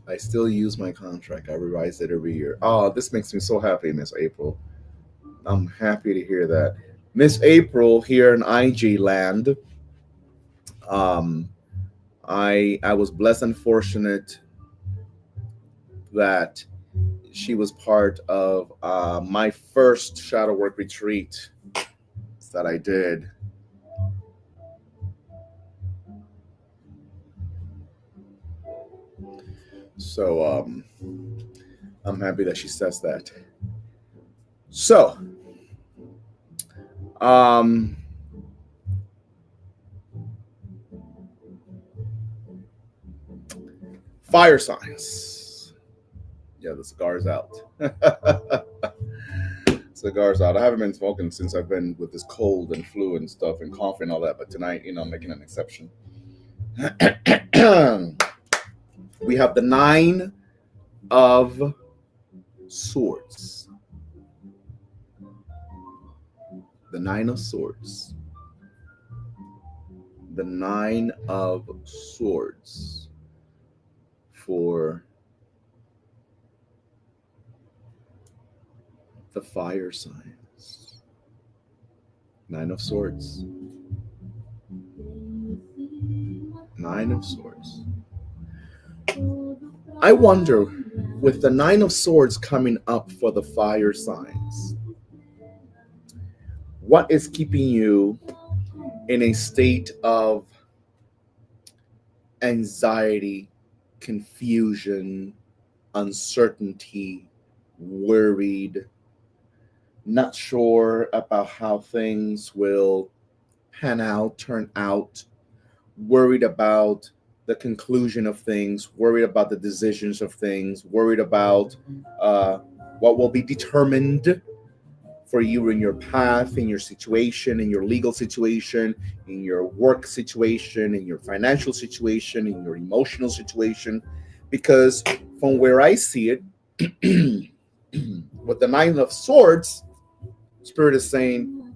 I still use my contract. I revise it every year. Oh, this makes me so happy, Miss April. I'm happy to hear that. Miss April here in IG land. I was blessed and fortunate that she was part of my first shadow work retreat that I did. So I'm happy that she says that. So fire signs. Yeah, the cigar's out. Cigars out. I haven't been smoking since I've been with this cold and flu and stuff and cough and all that. But tonight, I'm making an exception. We have the 9 of Swords. The 9 of Swords. The 9 of Swords for the fire signs. 9 of Swords. 9 of Swords. I wonder With the Nine of Swords coming up for the fire signs, what is keeping you in a state of anxiety, confusion, uncertainty, worried, not sure about how things will pan out, turn out, worried about the conclusion of things, worried about the decisions of things, worried about uh, what will be determined for you in your path, in your situation, in your legal situation, in your work situation, in your financial situation, in your emotional situation. Because from where I see it, with the Nine of Swords, Spirit is saying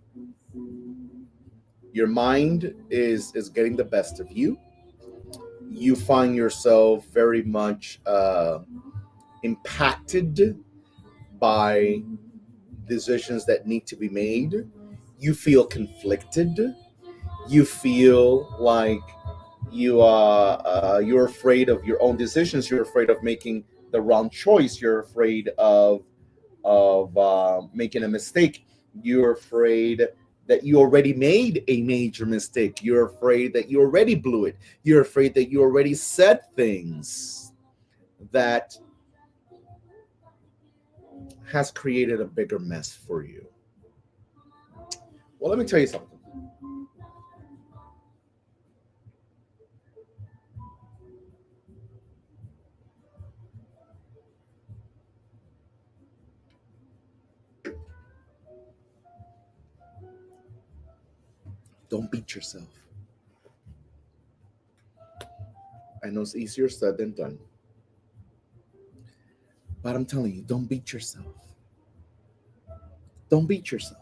your mind is getting the best of you. You find yourself very much impacted by decisions that need to be made. You feel conflicted. You feel like you're afraid of your own decisions. You're afraid of making the wrong choice. You're afraid of making a mistake. You're afraid that you already made a major mistake. You're afraid that you already blew it. You're afraid that you already said things that has created a bigger mess for you. Well, let me tell you something. Don't beat yourself. I know it's easier said than done. But I'm telling you, don't beat yourself. Don't beat yourself.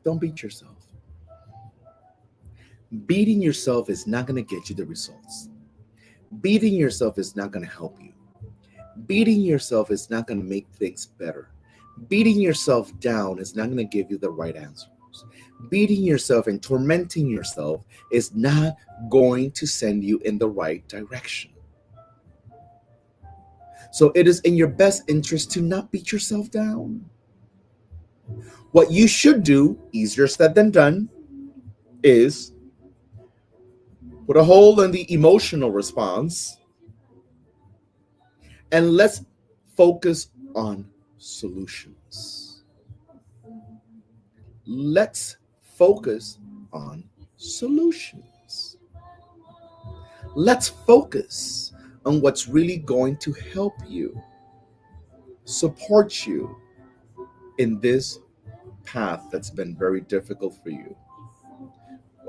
Don't beat yourself. Beating yourself is not going to get you the results. Beating yourself is not going to help you. Beating yourself is not going to make things better. Beating yourself down is not going to give you the right answers. Beating yourself and tormenting yourself is not going to send you in the right direction. So it is in your best interest to not beat yourself down. What you should do, easier said than done, is put a hold on the emotional response and let's focus on solutions. Let's focus on solutions. Let's focus on what's really going to help you, support you in this path that's been very difficult for you.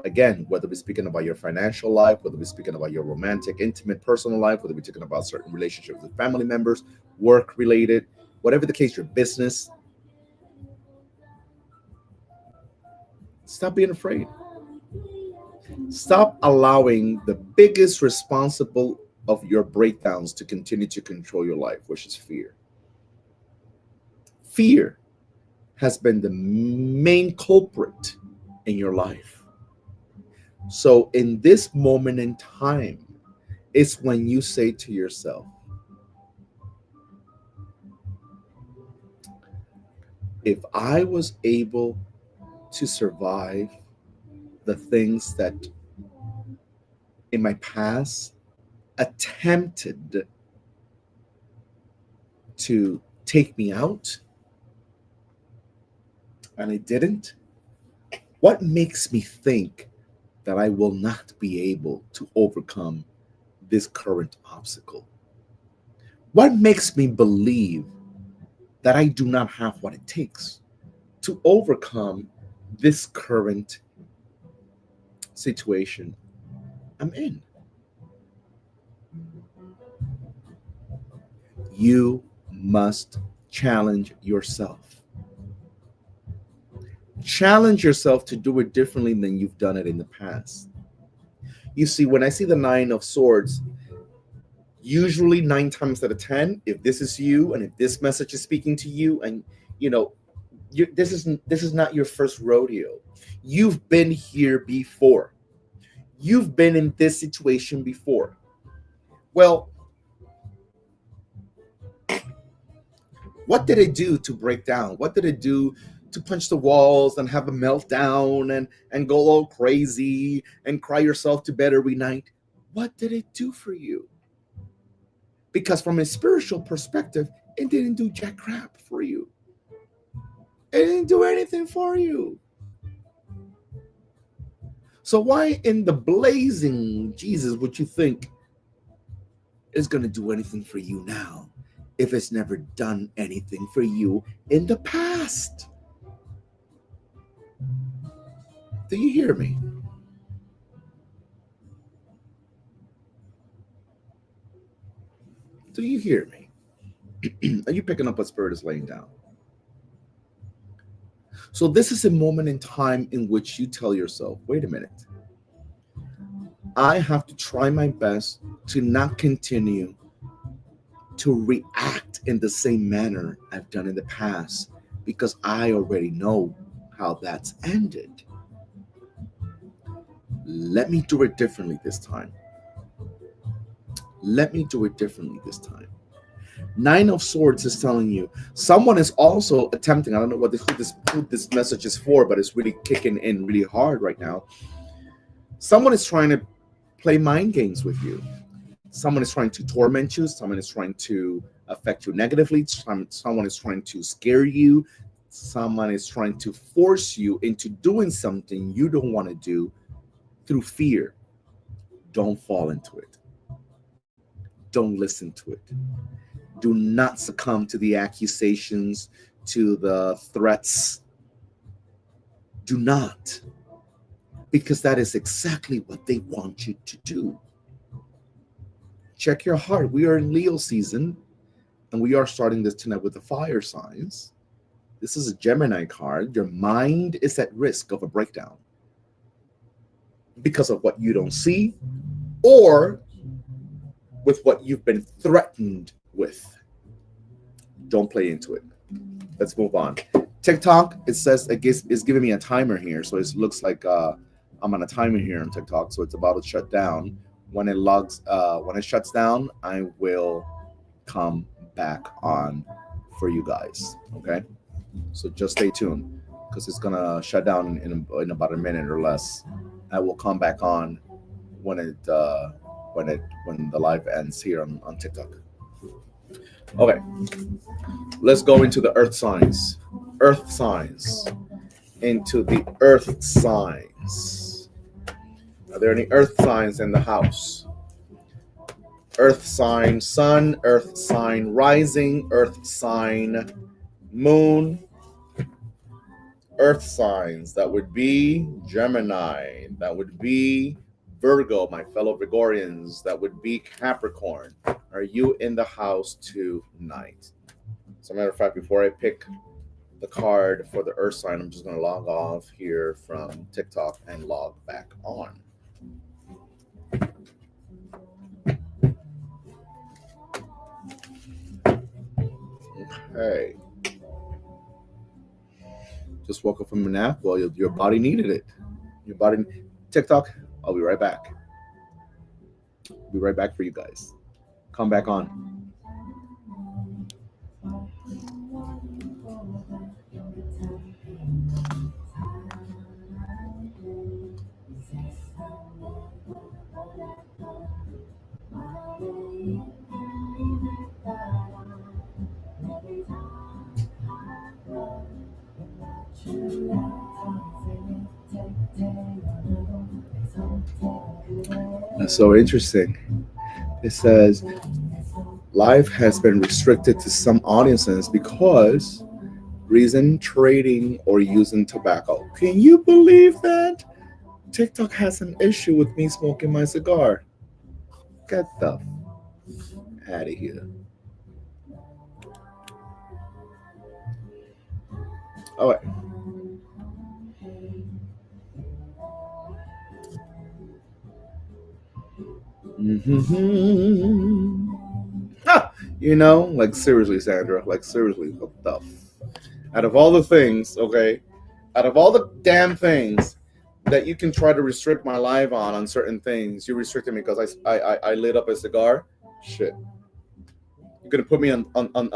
Again, whether we're speaking about your financial life, whether we're speaking about your romantic, intimate, personal life, whether we're talking about certain relationships with family members, work related, whatever the case, your business, stop being afraid. Stop allowing the biggest responsible of your breakdowns to continue to control your life, which is fear. Fear has been the main culprit in your life. So in this moment in time, it's when you say to yourself, if I was able to survive the things that in my past attempted to take me out and I didn't, what makes me think that I will not be able to overcome this current obstacle? What makes me believe that I do not have what it takes to overcome this current situation I'm in? You must challenge yourself. Challenge yourself to do it differently than you've done it in the past. You see, when I see the Nine of Swords, usually 9 times out of 10, if this is you and if this message is speaking to you, and this is not your first rodeo. You've been here before. You've been in this situation before. Well, What did it do to break down? What did it do to punch the walls and have a meltdown and go all crazy and cry yourself to bed every night? What did it do for you? Because from a spiritual perspective, it didn't do jack crap for you. It didn't do anything for you. So why in the blazing Jesus would you think is going to do anything for you now if it's never done anything for you in the past? Do you hear me? Do you hear me? Are you picking up what Spirit is laying down? So this is a moment in time in which you tell yourself, wait a minute. I have to try my best to not continue to react in the same manner I've done in the past, because I already know how that's ended. Let me do it differently this time. Let me do it differently this time. Nine of Swords is telling you someone is also attempting. I don't know who this message is for, but it's really kicking in really hard right now. Someone is trying to play mind games with you. Someone is trying to torment you. Someone is trying to affect you negatively. Someone is trying to scare you. Someone is trying to force you into doing something you don't want to do through fear. Don't fall into it. Don't listen to it. Do not succumb to the accusations, to the threats. Do not. Because that is exactly what they want you to do. Check your heart. We are in Leo season, and we are starting this tonight with the fire signs. This is a Gemini card. Your mind is at risk of a breakdown because of what you don't see or with what you've been threatened with. Don't play into it. Let's move on. TikTok, it says it's giving me a timer here, so it looks like I'm on a timer here on TikTok, so it's about to shut down. When it shuts down, I will come back on for you guys. Okay, so just stay tuned because it's gonna shut down in about a minute or less. I will come back on when the live ends here on TikTok. Okay, let's go into the earth signs. Earth signs. Into the earth signs. Are there any earth signs in the house? Earth sign sun, earth sign rising, earth sign moon. Earth signs, that would be Gemini, that would be Virgo, my fellow Virgorians, that would be Capricorn. Are you in the house tonight? As a matter of fact, before I pick the card for the earth sign, I'm just going to log off here from TikTok and log back on. Okay. Just woke up from a nap. Well, your body needed it. Your body. TikTok, I'll be right back. I'll be right back for you guys. Come back on. That's so interesting. It says life has been restricted to some audiences because reason trading or using tobacco. Can you believe that? TikTok has an issue with me smoking my cigar. Get the out of here. All right. You know, like seriously, Sandra, like seriously, what the out of all the things, okay, out of all the damn things that you can try to restrict my life on certain things, you restricted me because I lit up a cigar. Shit. You're gonna put me on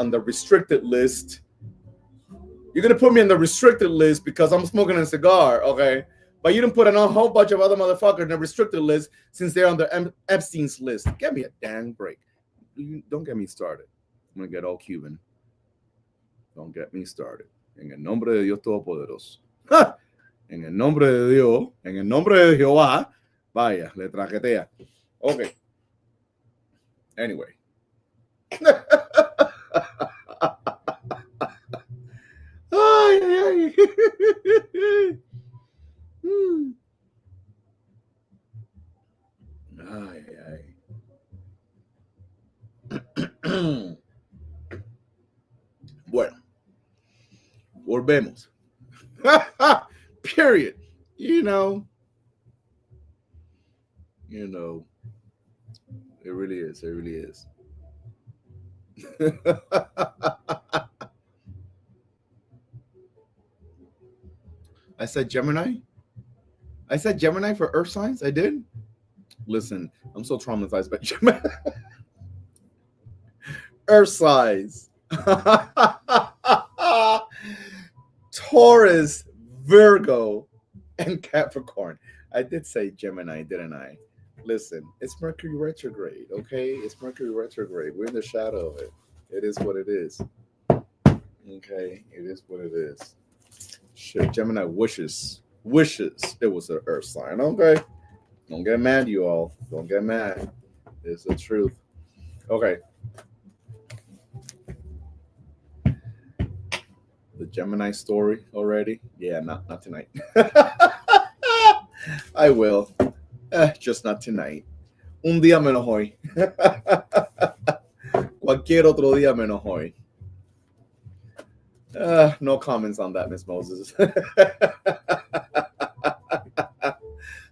the restricted list. You're gonna put me on the restricted list because I'm smoking a cigar, okay? But you didn't put a whole bunch of other motherfuckers on the restricted list since they're on the Epstein's list. Give me a dang break. Don't get me started. I'm gonna get all Cuban. Don't get me started. En el nombre de Dios Todopoderoso. ¡Ja! En el nombre de Dios, en el nombre de Jehová. Vaya, le traquetea. Okay. Anyway. Ay, ay, ay. Ay, ay. Bueno, volvemos. Period. You know, it really is. It really is. I said Gemini. I said Gemini for Earth signs. I did. Listen, I'm so traumatized by Gemini. Earth signs. Taurus, Virgo, and Capricorn. I did say Gemini, didn't I? Listen, it's Mercury retrograde, okay? It's Mercury retrograde. We're in the shadow of it. It is what it is. Okay, it is what it is. Shit, Gemini wishes it was an Earth sign, okay? Don't get mad, you all. Don't get mad. It's the truth. Okay. The Gemini story already? Yeah, not tonight. I will. Just not tonight. Un día menos hoy. Cualquier otro día menos hoy. No comments on that, Miss Moses.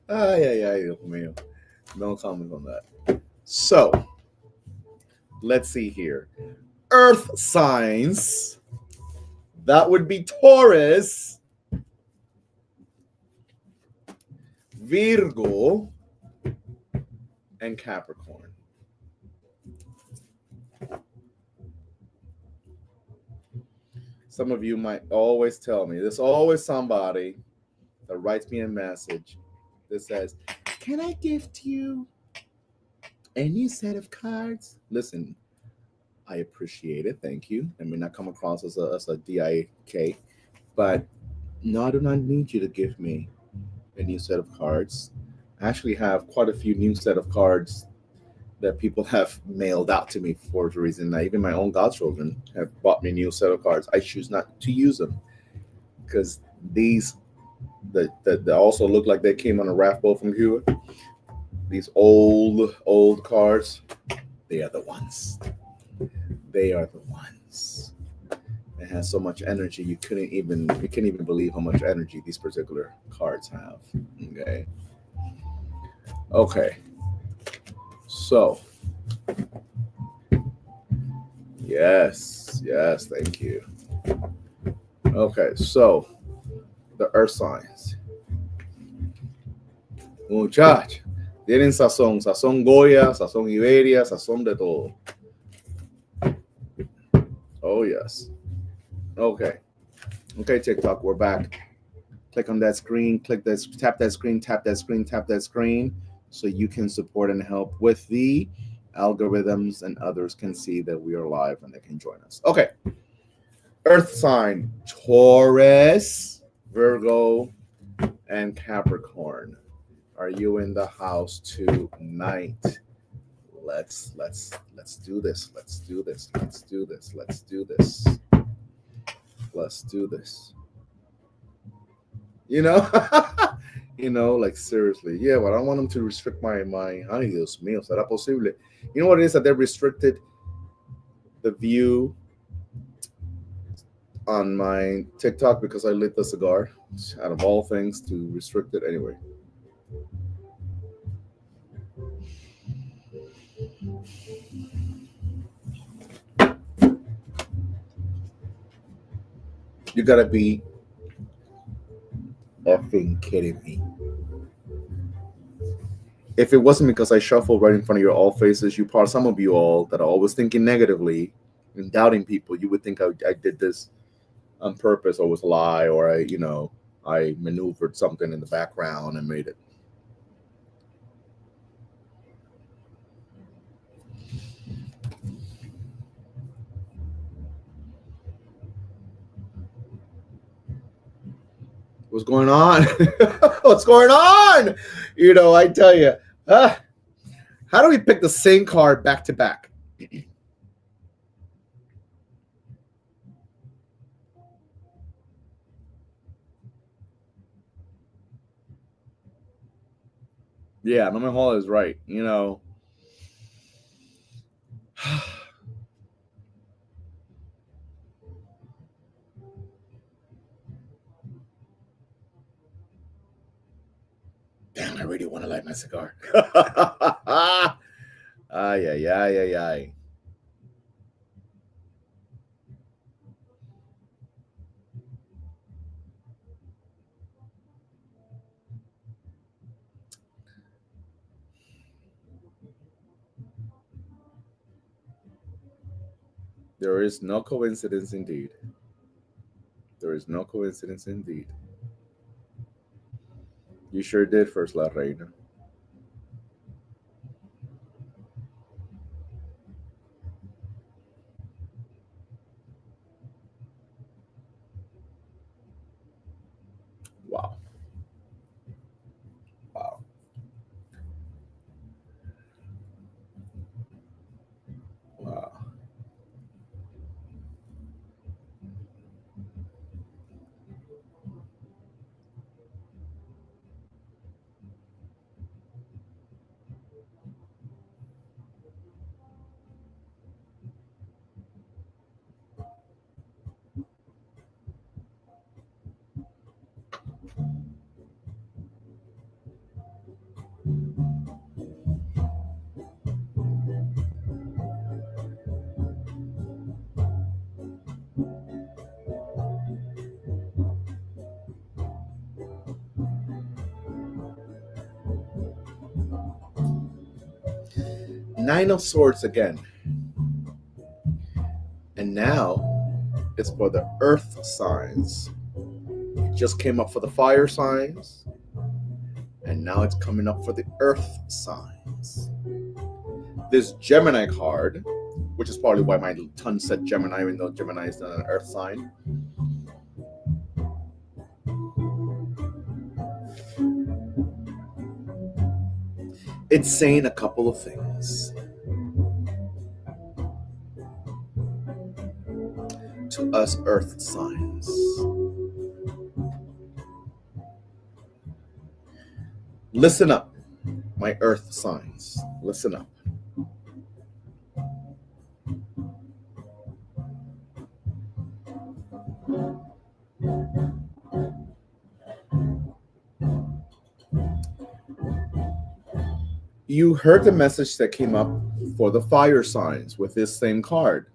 Ay, Dios mío. No comments on that. So, let's see here. Earth signs. That would be Taurus, Virgo, and Capricorn. Some of you might always tell me, there's always somebody that writes me a message that says, can I gift you a new set of cards? Listen, I appreciate it. Thank you. I may not come across as a DIK, but no, I do not need you to give me a new set of cards. I actually have quite a few new set of cards that people have mailed out to me for the reason that even my own godchildren have bought me a new set of cards. I choose not to use them because these that also look like they came on a raft boat from Cuba. These old cards, they are the ones. They are the ones. It has so much energy you can't even believe how much energy these particular cards have. Okay. So, yes, thank you. Okay, so the earth signs. Muchachos, tienen sazón Goya, sazón Iberia, sazón de todo. Oh, yes. Okay, TikTok, we're back. Click on that screen, tap that screen, so you can support and help with the algorithms and others can see that we are live and they can join us. Okay. Earth sign, Taurus, Virgo, and Capricorn. Are you in the house tonight? Let's do this. Let's do this. Like seriously. Yeah, but I don't want them to restrict my ay Dios mío, será posible. You know what it is that they restricted the view on my TikTok because I lit the cigar. Out of all things to restrict it anyway. You gotta be effing kidding me. If it wasn't because I shuffled right in front of your all faces, some of you all that are always thinking negatively and doubting people, you would think I did this on purpose, or was a lie, or I maneuvered something in the background and made it. What's going on? What's going on? I tell you, how do we pick the same card back to back? Yeah, Norman Hall is right. Damn, I really want to light my cigar. Ay, ay, ay, ay, ay. There is no coincidence indeed. There is no coincidence indeed. You sure did, First La Reina. Wow. Wow. Wow. Nine of Swords again. And now it's for the earth signs. It just came up for the fire signs. And now it's coming up for the earth signs. This Gemini card, which is probably why my tongue said Gemini, even though Gemini is not an earth sign. It's saying a couple of things. To us earth signs. Listen up, my earth signs. Listen up. You heard the message that came up for the fire signs with this same card.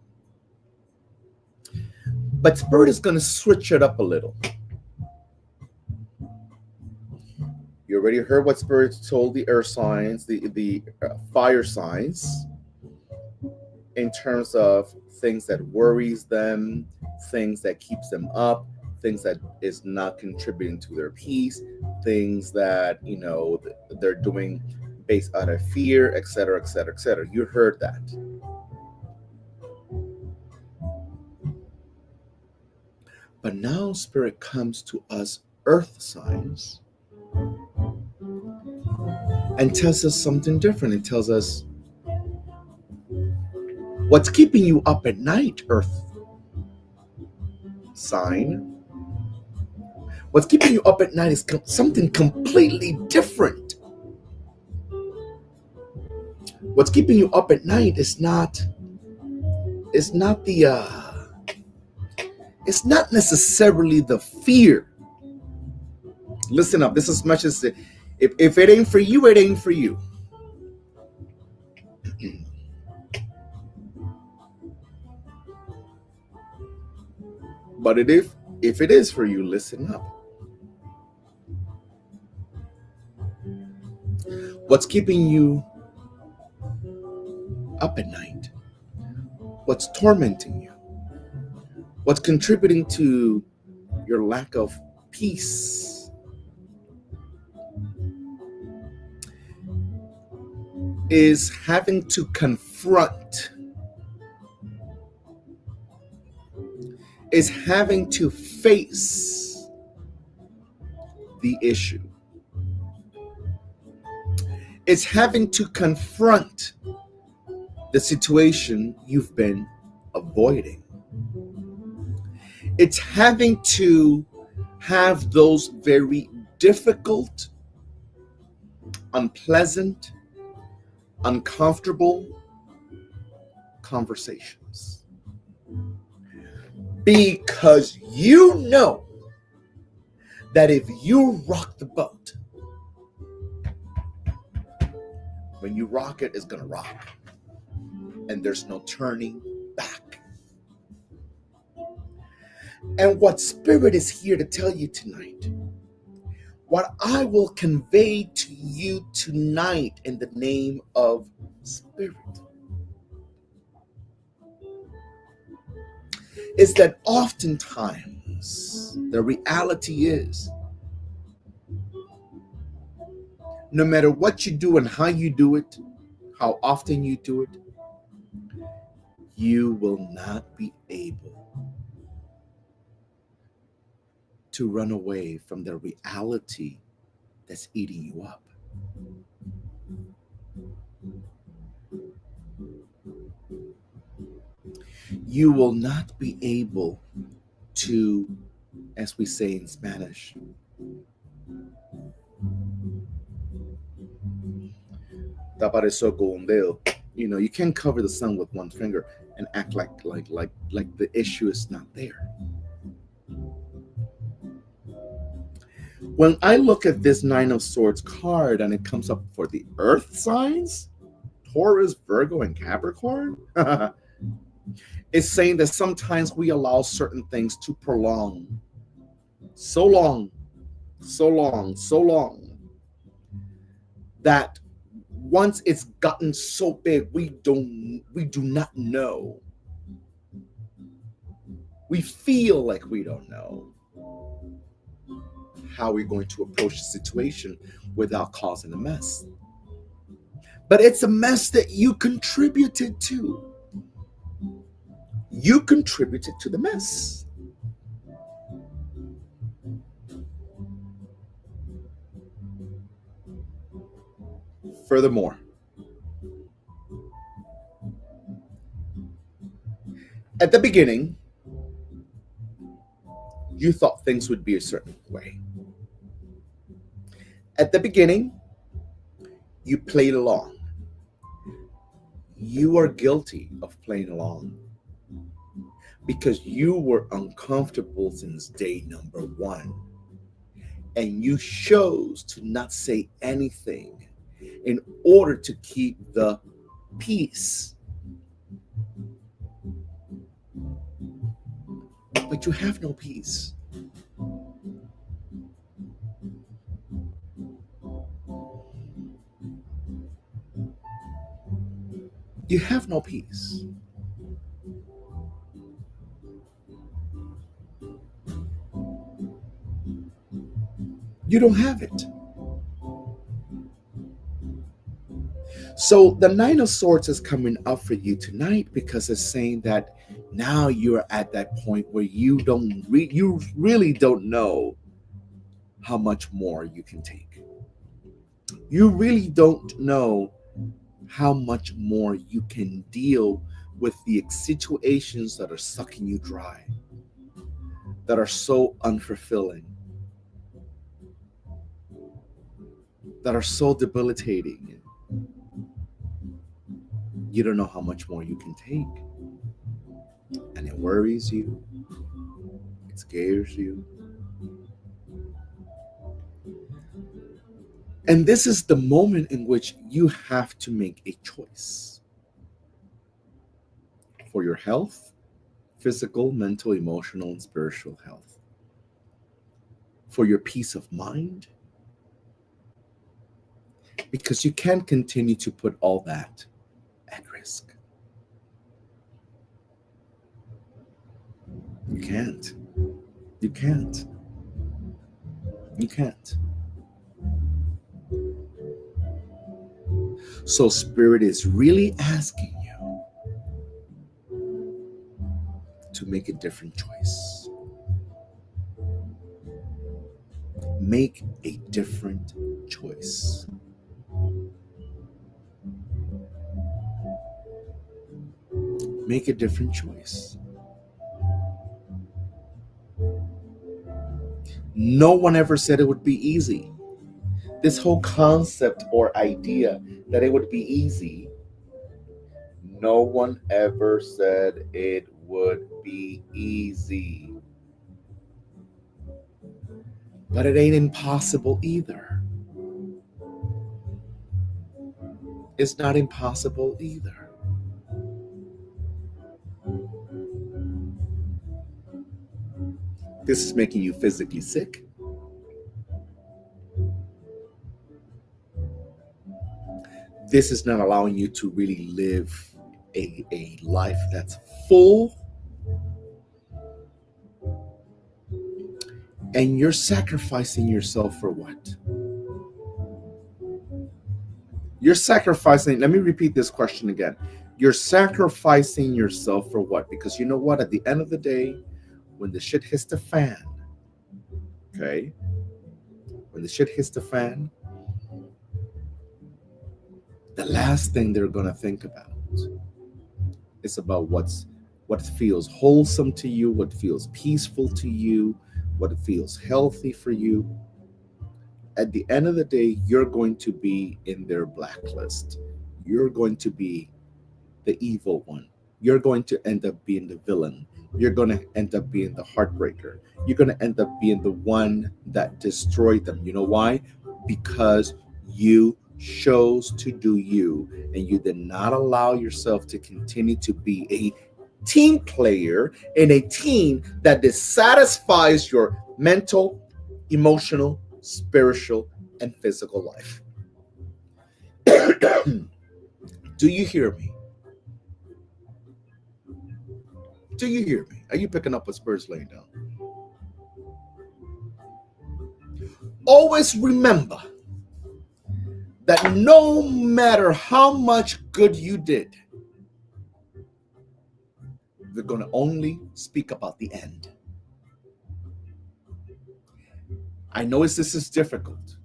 But Spirit is going to switch it up a little. You already heard what Spirit told the earth signs, the fire signs, in terms of things that worries them, things that keeps them up, things that is not contributing to their peace, things that they're doing based out of fear, etc., etc., etc. You heard that. But now Spirit comes to us earth signs and tells us something different. It tells us what's keeping you up at night, earth sign. What's keeping you up at night is something completely different. What's keeping you up at night is not it's not necessarily the fear. Listen up. This is as much as if it ain't for you, it ain't for you. But if it is for you, listen up. What's keeping you up at night? What's tormenting you? What's contributing to your lack of peace? Is having to confront, is having to face the issue. It's having to confront the situation you've been avoiding. It's having to have those very difficult, unpleasant, uncomfortable conversations. Because you know that if you rock the boat, when you rock it, it's going to rock. And there's no turning back. And what Spirit is here to tell you tonight, what I will convey to you tonight in the name of Spirit, is that oftentimes the reality is, no matter what you do and how you do it, how often you do it, you will not be able to run away from the reality that's eating you up. You will not be able to, as we say in Spanish, tapar el sol con un dedo. You know, you can't cover the sun with one finger and act like the issue is not there. When I look at this Nine of Swords card and it comes up for the earth signs, Taurus, Virgo, and Capricorn, it's saying that sometimes we allow certain things to prolong so long, that once it's gotten so big, we do not know. We feel like we don't know how we're going to approach the situation without causing a mess. But it's a mess that you contributed to. You contributed to the mess. Furthermore, at the beginning, you thought things would be a certain way. At the beginning, you played along. You are guilty of playing along because you were uncomfortable since day number one. And you chose to not say anything in order to keep the peace. But you have no peace. You have no peace. You don't have it. So the Nine of Swords is coming up for you tonight because it's saying that now you're at that point where you really don't know how much more you can take. You really don't know how much more you can deal with the situations that are sucking you dry, that are so unfulfilling, that are so debilitating. You don't know how much more you can take. And it worries you. It scares you. And this is the moment in which you have to make a choice for your health, physical, mental, emotional, and spiritual health, for your peace of mind, because you can't continue to put all that at risk. You can't. You can't. You can't. So Spirit is really asking you to make a different choice. Make a different choice. Make a different choice. No one ever said it would be easy. This whole concept or idea that it would be easy, no one ever said it would be easy. But it ain't impossible either. It's not impossible either. This is making you physically sick. This is not allowing you to really live a life that's full. And you're sacrificing yourself for what? You're sacrificing, let me repeat this question again. You're sacrificing yourself for what? Because you know what? At the end of the day, when the shit hits the fan, okay? When the shit hits the fan, the last thing they're going to think about is about what feels wholesome to you, what feels peaceful to you, what feels healthy for you. At the end of the day, you're going to be in their blacklist. You're going to be the evil one. You're going to end up being the villain. You're going to end up being the heartbreaker. You're going to end up being the one that destroyed them. You know why? Because you chose to do you, and you did not allow yourself to continue to be a team player in a team that dissatisfies your mental, emotional, spiritual, and physical life. Do you hear me? Do you hear me? Are you picking up what Spirit's laying down? Always remember that no matter how much good you did, they're going to only speak about the end. I know this is difficult,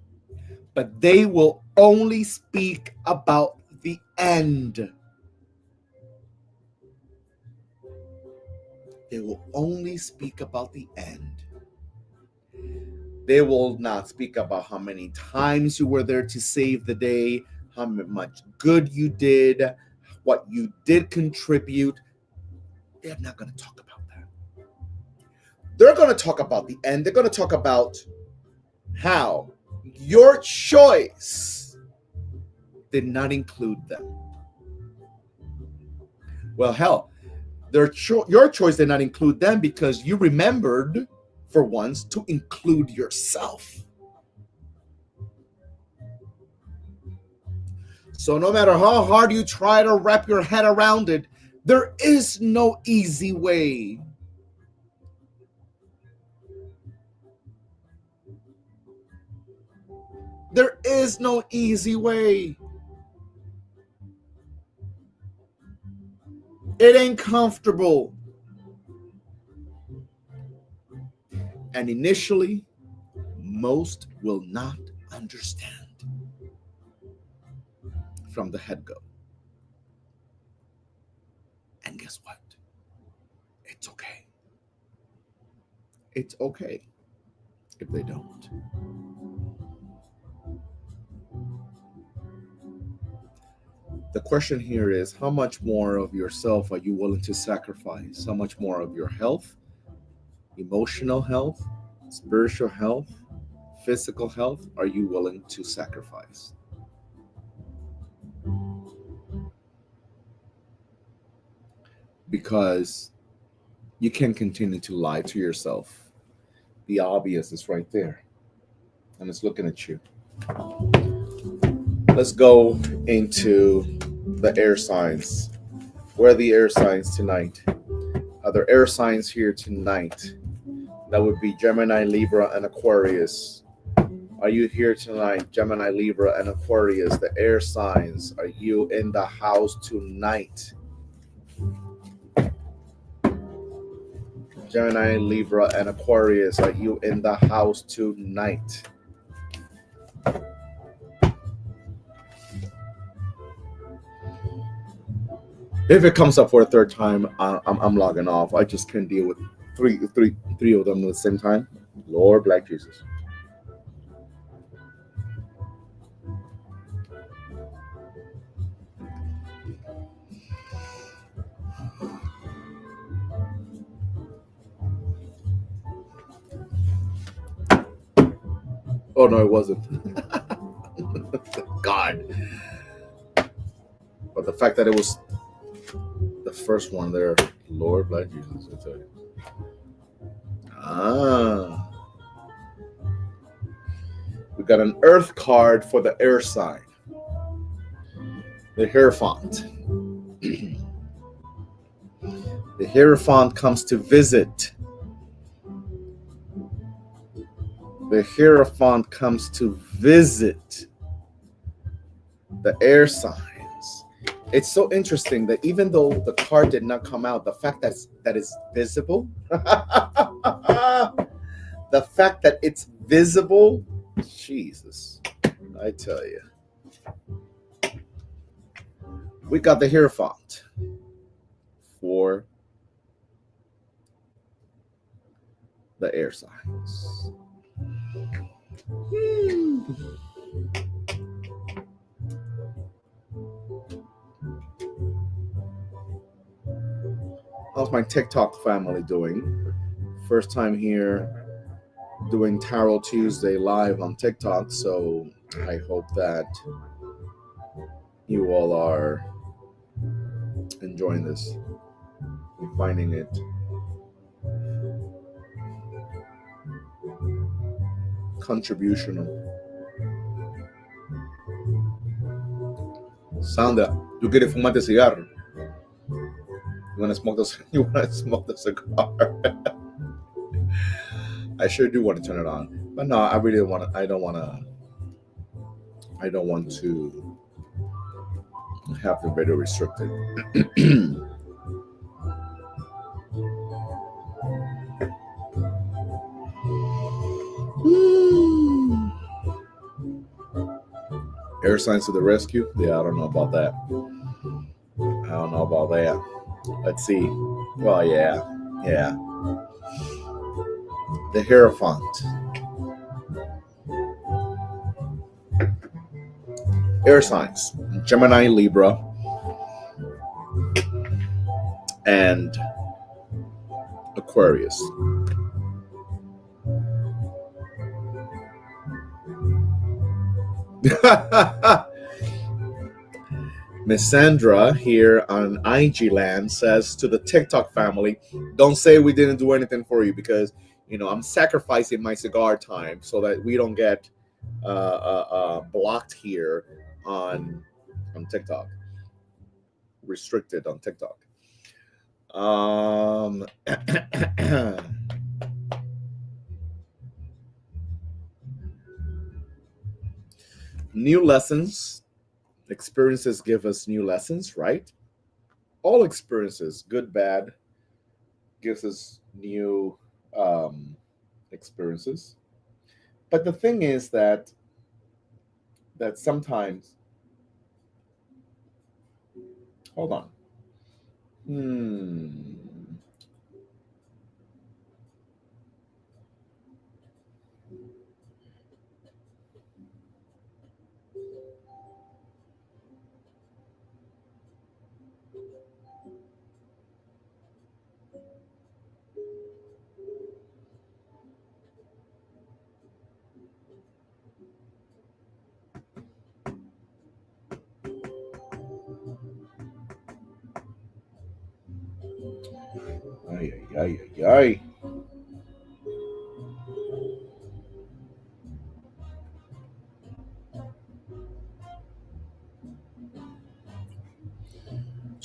but they will only speak about the end. They will only speak about the end. They will not speak about how many times you were there to save the day, how much good you did, what you did contribute. They're not going to talk about that. They're going to talk about the end. They're going to talk about how your choice did not include them. Well, hell, your choice did not include them because you remembered for once to include yourself. So no matter how hard you try to wrap your head around it, there is no easy way. There is no easy way. It ain't comfortable. And initially, most will not understand from the head-go. And guess what? It's okay. It's okay if they don't. The question here is, how much more of yourself are you willing to sacrifice? How much more of your health, emotional health, spiritual health, physical health are you willing to sacrifice? Because you can't continue to lie to yourself. The obvious is right there, and it's looking at you. Let's go into the air signs. Where are the air signs tonight? Are there air signs here tonight? That would be Gemini, Libra, and Aquarius. Are you here tonight? Gemini, Libra, and Aquarius, the air signs. Are you in the house tonight? Gemini, Libra, and Aquarius, are you in the house tonight? If it comes up for a third time, I'm logging off. I just can't deal with three of them at the same time. Lord, Black Jesus. Oh no, it wasn't. God. But the fact that it was the first one there, Lord, Black Jesus, I tell you. We got an Earth card for the air sign. The Hierophant. The Hierophant comes to visit. The Hierophant comes to visit the air signs. It's so interesting that even though the card did not come out, the fact that it's visible, the fact that it's visible, Jesus, I tell you. We got the Hierophant for the air signs. How's my TikTok family doing? First time here doing Tarot Tuesday live on TikTok, so I hope that you all are enjoying this, finding it contributional. Sandra, ¿tú quieres fumarte cigarro? You want to smoke the cigar? I sure do want to turn it on, but no, I really want to. I don't want to have the video restricted. Air signs to the rescue? Yeah, I don't know about that. Let's see. Well, yeah. The Hierophant. Air signs: Gemini, Libra, and Aquarius. Miss Sandra here on IG Land says to the TikTok family, don't say we didn't do anything for you, because I'm sacrificing my cigar time so that we don't get blocked here on TikTok, restricted on TikTok. New lessons. Experiences give us new lessons, right? All experiences, good, bad, gives us new experiences. But the thing is that sometimes, hold on. Ay.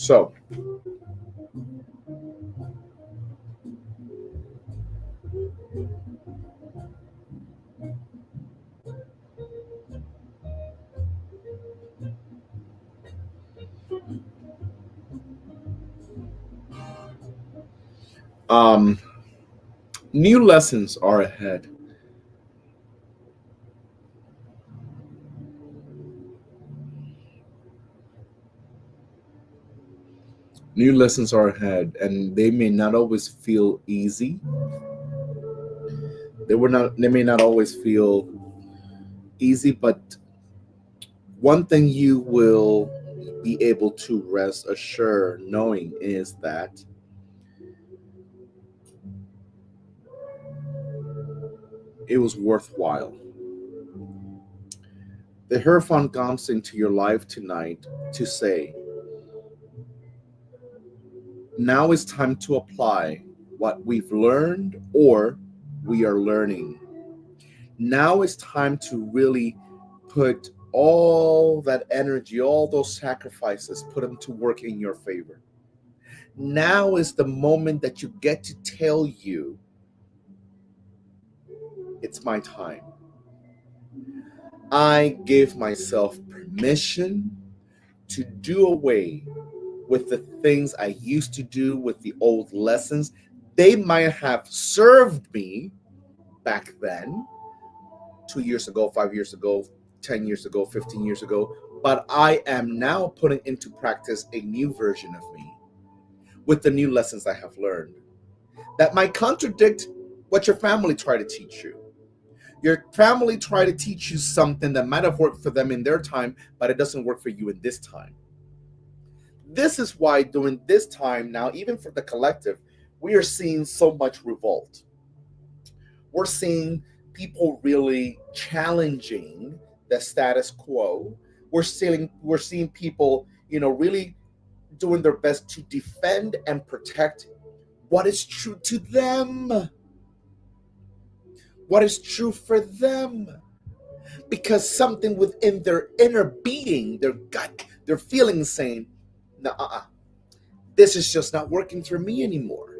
So, um, new lessons are ahead. New lessons are ahead, and they may not always feel easy. They may not always feel easy, but one thing you will be able to rest assured knowing is that it was worthwhile. The Hierophant comes into your life tonight to say, now it's time to apply what we've learned or we are learning. Now it's time to really put all that energy, all those sacrifices, put them to work in your favor. Now is the moment that you get to tell you, it's my time. I give myself permission to do away with the things I used to do, with the old lessons. They might have served me back then, 2 years ago, 5 years ago, 10 years ago, 15 years ago, but I am now putting into practice a new version of me with the new lessons I have learned that might contradict what your family tried to teach you. Your family tried to teach you something that might have worked for them in their time, but it doesn't work for you in this time. This is why during this time now, even for the collective, we are seeing so much revolt. We're seeing people really challenging the status quo. We're seeing people, really doing their best to defend and protect what is true to them, what is true for them, because something within their inner being, their gut, their feelings saying, no, this is just not working for me anymore.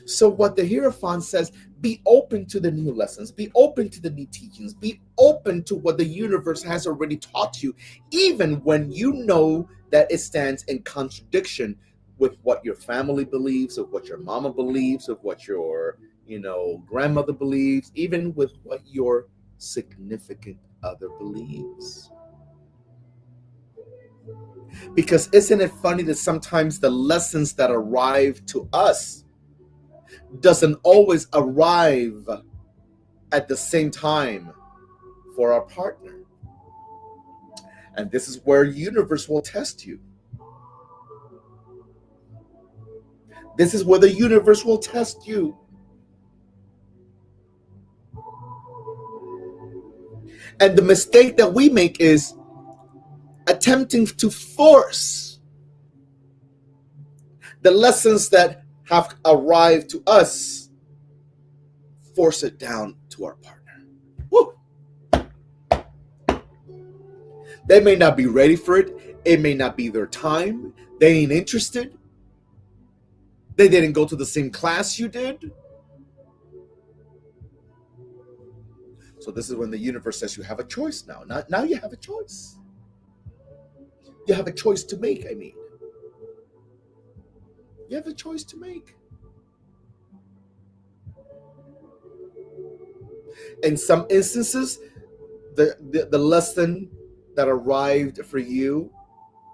So what the Hierophant says, be open to the new lessons, be open to the new teachings, be open to what the universe has already taught you, even when you know that it stands in contradiction with what your family believes, of what your mama believes, of what your, grandmother believes, even with what your significant other believes. Because isn't it funny that sometimes the lessons that arrive to us doesn't always arrive at the same time for our partner? And this is where universe will test you. This is where the universe will test you. And the mistake that we make is attempting to force the lessons that have arrived to us, force it down to our partner. Woo! They may not be ready for it. It may not be their time. They ain't interested. They didn't go to the same class you did. So this is when the universe says you have a choice now. Now you have a choice. You have a choice to make, I mean. You have a choice to make. In some instances, the lesson that arrived for you,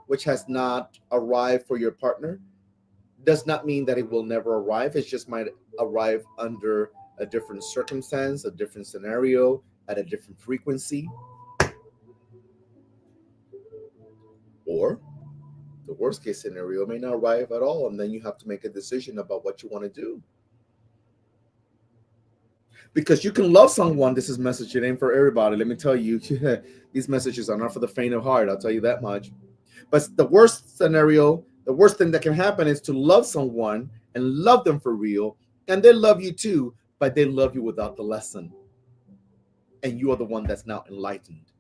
which has not arrived for your partner, does not mean that it will never arrive. It just might arrive under a different circumstance, a different scenario, at a different frequency. Or the worst case scenario may not arrive at all, and then you have to make a decision about what you want to do. Because you can love someone. This is message, it ain't for everybody. Let me tell you, these messages are not for the faint of heart. I'll tell you that much. But the worst scenario, the worst thing that can happen is to love someone and love them for real, and they love you too, but they love you without the lesson. And you are the one that's now enlightened.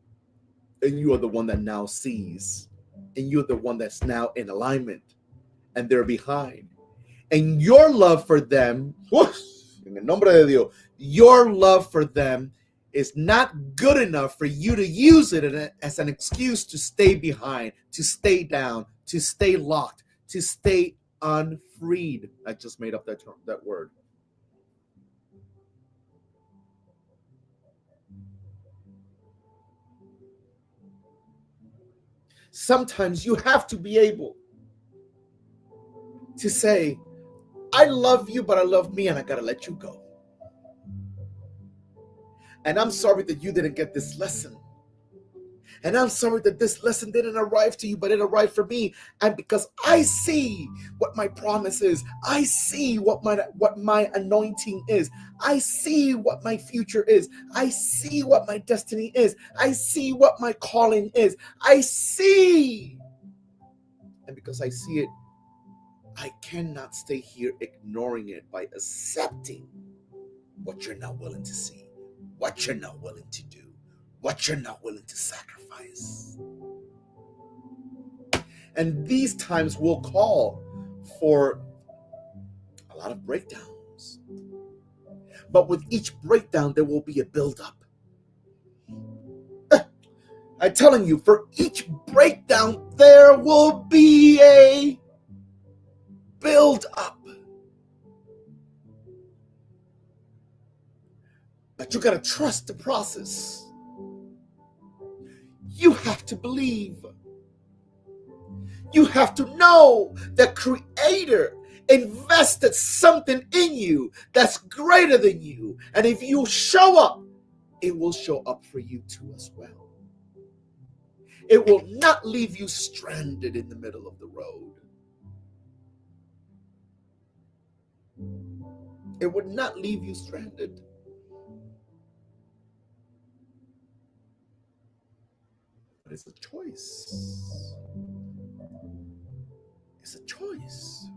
And you are the one that now sees. and you're the one that's now in alignment, and they're behind. And your love for them, en el nombre de Dios, your love for them is not good enough for you to use it as an excuse to stay behind, to stay down, to stay locked, to stay unfreed. I just made up that term, that word. Sometimes you have to be able to say, I love you, but I love me, and I gotta let you go. And I'm sorry that you didn't get this lesson. And I'm sorry that this lesson didn't arrive to you, but it arrived for me. And because I see what my promise is, I see what my anointing is, I see what my future is, I see what my destiny is, I see what my calling is, I see. And because I see it, I cannot stay here ignoring it by accepting what you're not willing to see, what you're not willing to do, what you're not willing to sacrifice. And these times will call for a lot of breakdowns. But with each breakdown, there will be a buildup. I'm telling you, for each breakdown, there will be a buildup. But you got to trust the process. You have to believe. You have to know that Creator invested something in you that's greater than you. And if you show up, it will show up for you too as well. It will not leave you stranded in the middle of the road. It would not leave you stranded. But it's a choice. It's a choice.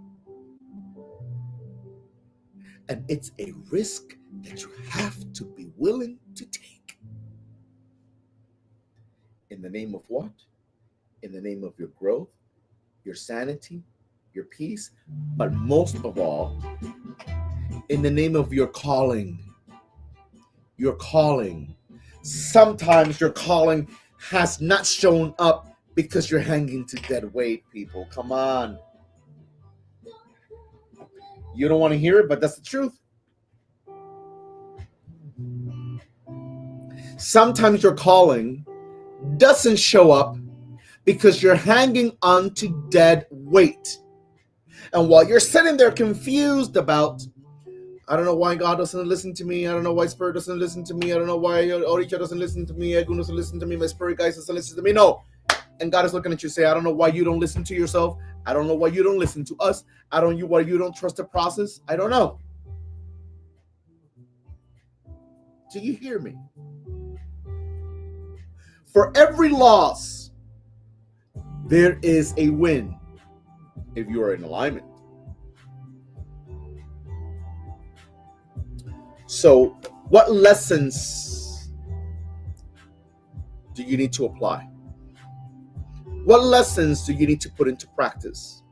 And it's a risk that you have to be willing to take. In the name of what? In the name of your growth, your sanity, your peace, but most of all, in the name of your calling. Your calling. Sometimes your calling has not shown up because you're hanging to dead weight, people. Come on. You don't want to hear it, but that's the truth. Sometimes your calling doesn't show up because you're hanging on to dead weight. And while you're sitting there confused about, I don't know why God doesn't listen to me, I don't know why Spirit doesn't listen to me, I don't know why Oricha doesn't listen to me, Egun doesn't listen to me, my Spirit guys doesn't listen to me. No. And God is looking at you, say, I don't know why you don't listen to yourself. I don't know why you don't listen to us. I don't know why you don't trust the process. I don't know. Do you hear me? For every loss, there is a win if you are in alignment. So, what lessons do you need to apply? What lessons do you need to put into practice?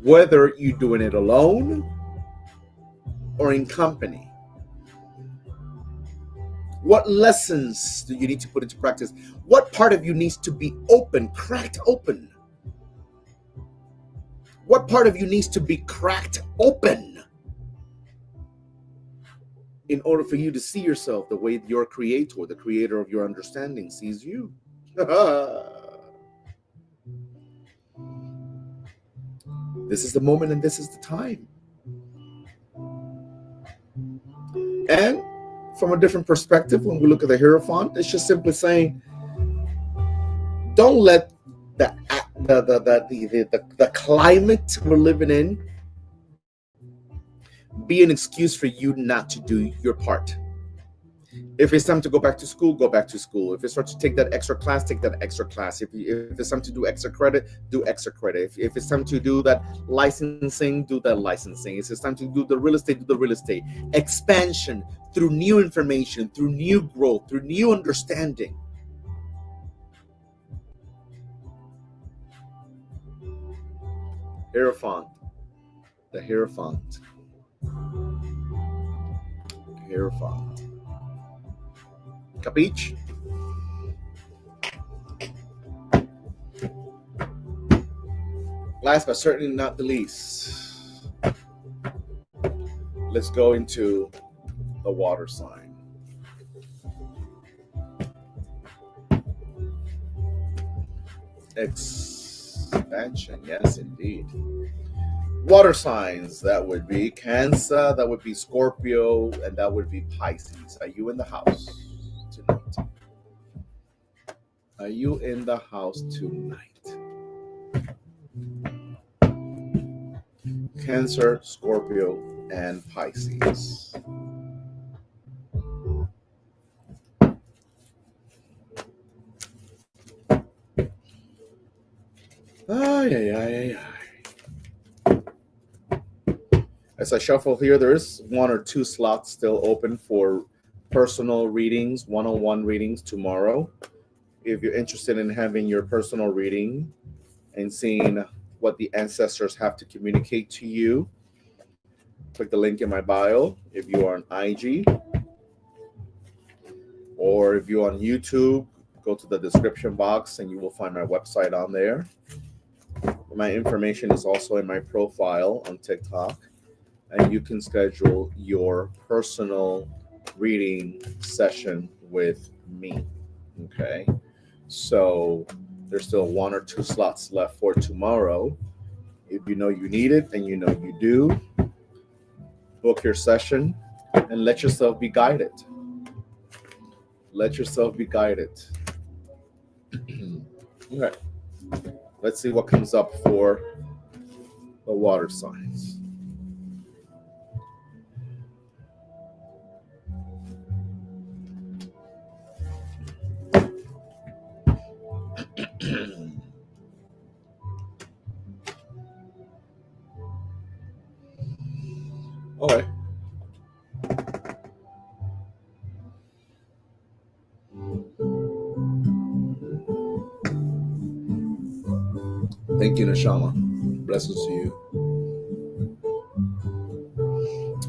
Whether you're doing it alone or in company. What lessons do you need to put into practice? What part of you needs to be open, cracked open? What part of you needs to be cracked open in order for you to see yourself the way your creator, the creator of your understanding, sees you? This is the moment and this is the time. And from a different perspective, when we look at the Hierophant, it's just simply saying, don't let the climate we're living in be an excuse for you not to do your part. If it's time to go back to school, go back to school. If it's time to take that extra class, take that extra class. If it's time to do extra credit, do extra credit. If it's time to do that licensing, do that licensing. If it's time to do the real estate, do the real estate. Expansion through new information, through new growth, through new understanding. Hierophant. The Hierophant. Hierophant. Capiche? Last but certainly not the least, let's go into the water sign. Expansion, yes, indeed. Water signs, that would be Cancer, that would be Scorpio, and that would be Pisces. Are you in the house tonight? Are you in the house tonight? Cancer, Scorpio, and Pisces. As I shuffle here, there is 1 or 2 slots still open for personal readings, one-on-one readings tomorrow. If you're interested in having your personal reading and seeing what the ancestors have to communicate to you, click the link in my bio. If you are on IG or if you're on YouTube, go to the description box and you will find my website on there. My information is also in my profile on TikTok, and you can schedule your personal reading session with me. Okay, so there's still 1 or 2 slots left for tomorrow. If you know you need it, and you know you do, book your session and let yourself be guided. Let yourself be guided. Okay, let's see what comes up for the water signs. Okay. Thank you, Neshama. Blessings to you.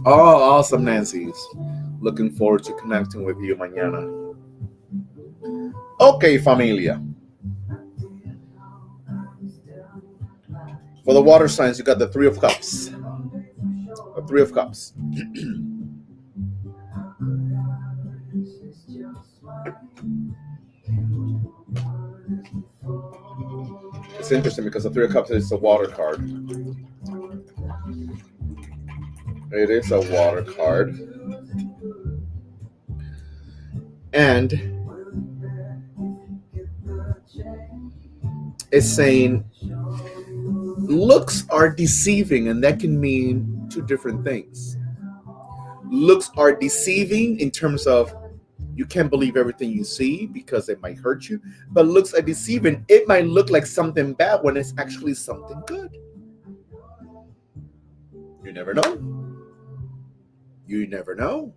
Oh, awesome, Nancy's. Looking forward to connecting with you mañana. Okay, familia. For the water signs, you got the 3 of Cups. The 3 of Cups. It's interesting because the 3 of Cups is a water card. It is a water card. And it's saying looks are deceiving, and that can mean 2 different things. Looks are deceiving in terms of you can't believe everything you see because it might hurt you, but looks are deceiving. It might look like something bad when it's actually something good. You never know. You never know.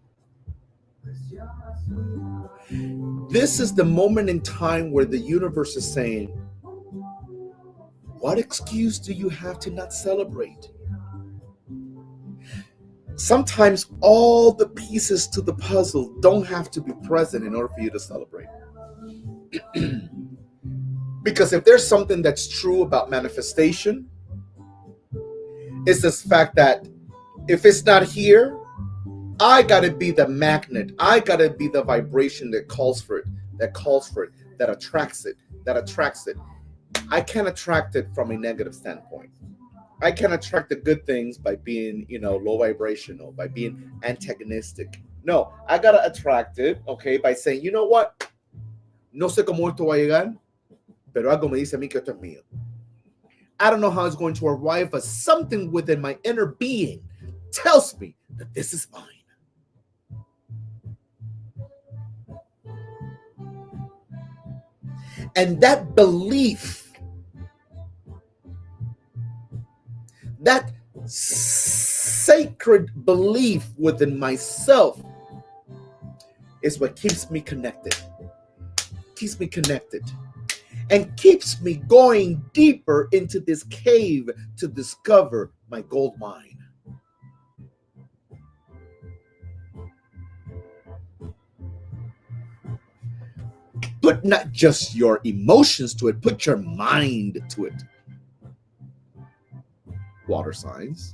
This is the moment in time where the universe is saying, what excuse do you have to not celebrate? Sometimes all the pieces to the puzzle don't have to be present in order for you to celebrate. Because if there's something that's true about manifestation, it's this fact that if it's not here, I gotta be the magnet. I gotta be the vibration that calls for it, that attracts it. I can't attract it from a negative standpoint. I can attract the good things by being, low vibrational, by being antagonistic. No, I gotta attract it, okay, by saying, you know what? No sé cómo esto va a llegar, pero algo me dice a mí que esto es mío. I don't know how it's going to arrive, but something within my inner being tells me that this is mine. And that belief, that sacred belief within myself is what keeps me connected. and keeps me going deeper into this cave to discover my gold mine. Put not just your emotions to it, put your mind to it. Water signs.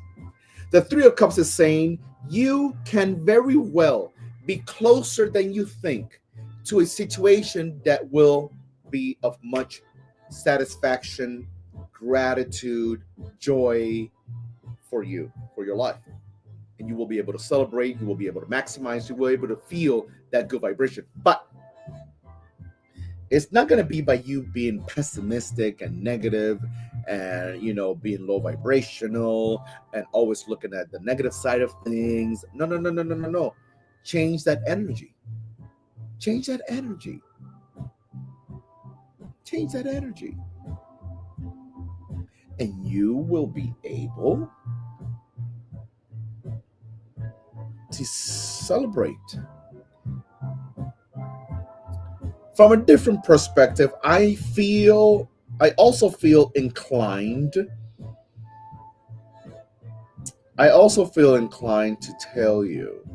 The Three of Cups is saying you can very well be closer than you think to a situation that will be of much satisfaction, gratitude, joy for you, for your life. And you will be able to celebrate, you will be able to maximize, you will be able to feel that good vibration. But it's not going to be by you being pessimistic and negative and, being low vibrational and always looking at the negative side of things. No. Change that energy. Change that energy. Change that energy. And you will be able to celebrate. From a different perspective, I also feel inclined to tell you,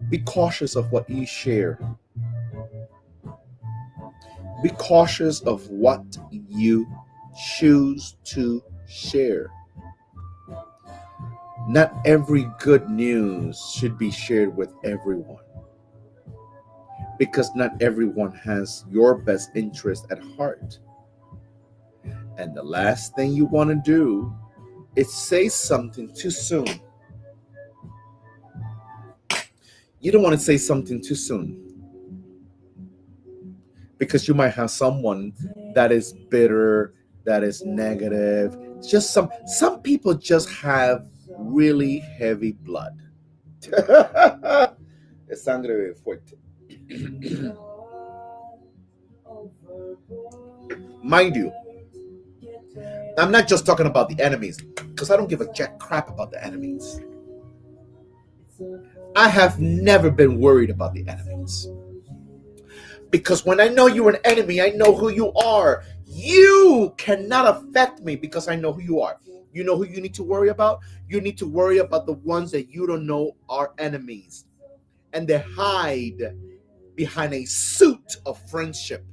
be cautious of what you share. Be cautious of what you choose to share. Not every good news should be shared with everyone, because not everyone has your best interest at heart. And the last thing you want to do is say something too soon. You don't want to say something too soon, because you might have someone that is bitter, that is negative. It's just some people just have really heavy blood. Es sangre fuerte. Mind you, I'm not just talking about the enemies, because I don't give a jack crap about the enemies. I have never been worried about the enemies, because when I know you're an enemy, I know who you are. You cannot affect me because I know who you are. You know who you need to worry about? You need to worry about the ones that you don't know are enemies, and they hide behind a suit of friendship,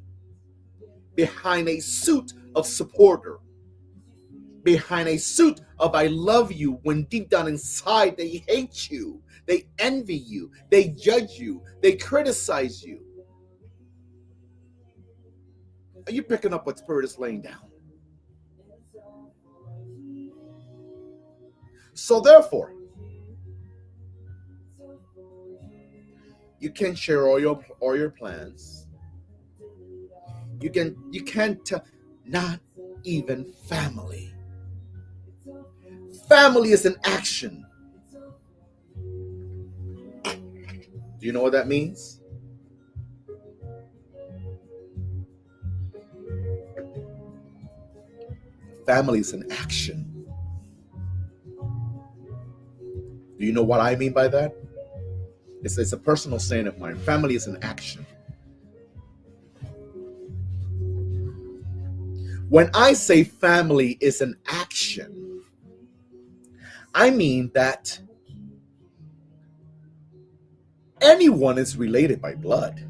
behind a suit of supporter, behind a suit of I love you, when deep down inside they hate you, they envy you, they judge you, they criticize you. Are you picking up what Spirit is laying down? So therefore, you can share all your plans. You can't tell, not even family. Family is an action. Do you know what that means? Family is an action. Do you know what I mean by that? It's a personal saying of mine. Family is an action. When I say family is an action, I mean that anyone is related by blood.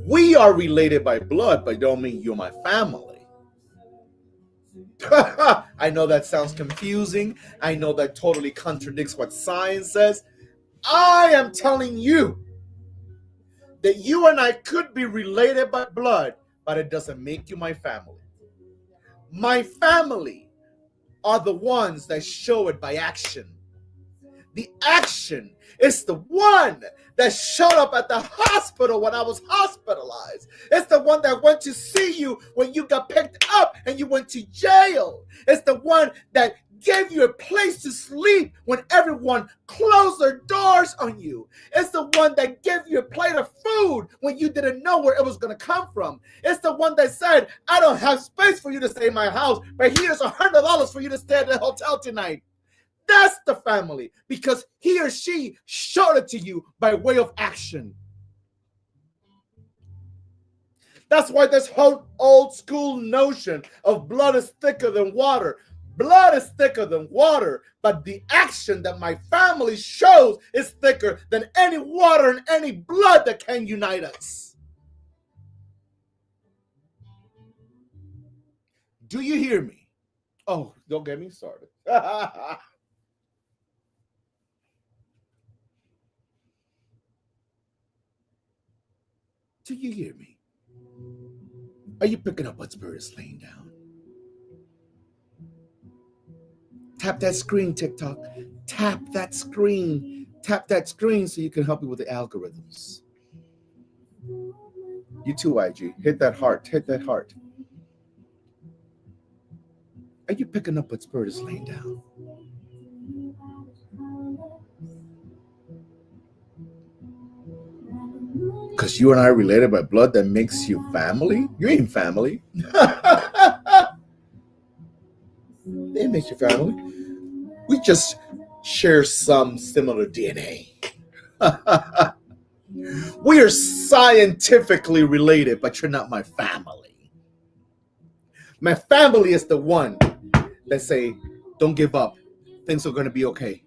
We are related by blood, but don't mean you're my family. I know that sounds confusing. I know that totally contradicts what science says. I am telling you that you and I could be related by blood, but it doesn't make you my family. My family are the ones that show it by action. The action is the one that showed up at the hospital when I was hospitalized. It's the one that went to see you when you got picked up and you went to jail. It's the one that gave you a place to sleep when everyone closed their doors on you. It's the one that gave you a plate of food when you didn't know where it was going to come from. It's the one that said, I don't have space for you to stay in my house, but here's $100 for you to stay at the hotel tonight. That's the family, because he or she showed it to you by way of action. That's why this whole old school notion of blood is thicker than water. Blood is thicker than water, but the action that my family shows is thicker than any water and any blood that can unite us. Do you hear me? Oh, don't get me started. Do you hear me? Are you picking up what Spirit is laying down? Tap that screen, TikTok. Tap that screen. Tap that screen so you can help me with the algorithms. You too, IG. Hit that heart. Hit that heart. Are you picking up what Spirit is laying down? Because you and I are related by blood that makes you family? You ain't family. It makes you family. We just share some similar DNA. We are scientifically related, but you're not my family. My family is the one that say, don't give up. Things are going to be okay.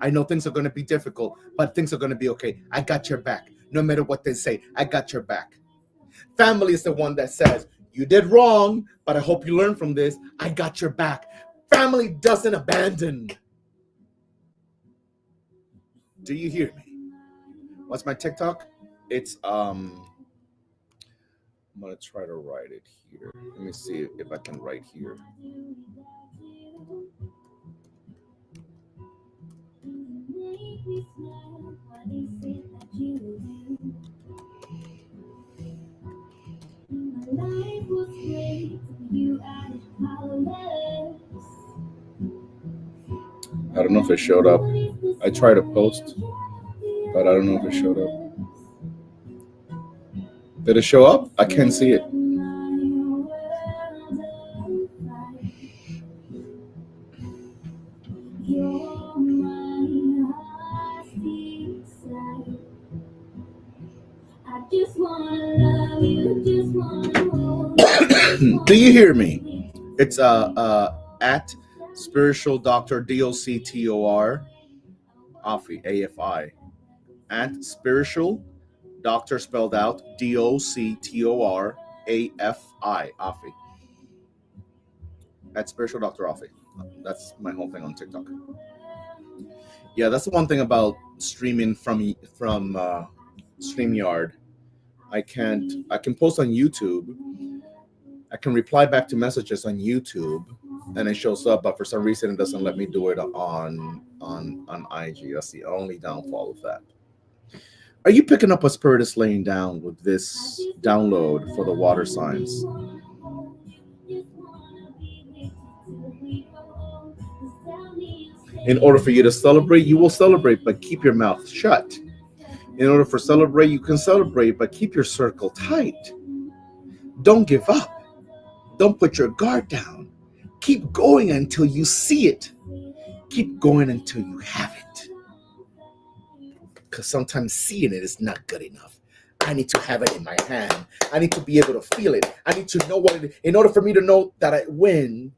I know things are going to be difficult, but things are going to be okay. I got your back. No matter what they say, I got your back. Family is the one that says, you did wrong, but I hope you learn from this. I got your back. Family doesn't abandon. Do you hear me? What's my TikTok? It's I'm gonna try to write it here. Let me see if I can write here. I don't know if it showed up. I tried to post, but I don't know if it showed up. Did it show up? I can't see it. Do you hear me? It's at Spiritual Doctor DOCTOR Afi AFI at Spiritual Doctor spelled out DOCTOR AFI Afi at Spiritual Doctor Afi. That's my whole thing on TikTok. Yeah, that's the one thing about streaming from StreamYard. I can post on YouTube. I can reply back to messages on YouTube, and it shows up. But for some reason, it doesn't let me do it on IG. That's the only downfall of that. Are you picking up what Spirit is laying down with this download for the water signs? In order for you to celebrate, you will celebrate, but keep your mouth shut. In order for celebrate, you can celebrate, but keep your circle tight. Don't give up. Don't put your guard down. Keep going until you see it. Keep going until you have it. Because sometimes seeing it is not good enough. I need to have it in my hand. I need to be able to feel it. I need to know what it is. In order for me to know that I won,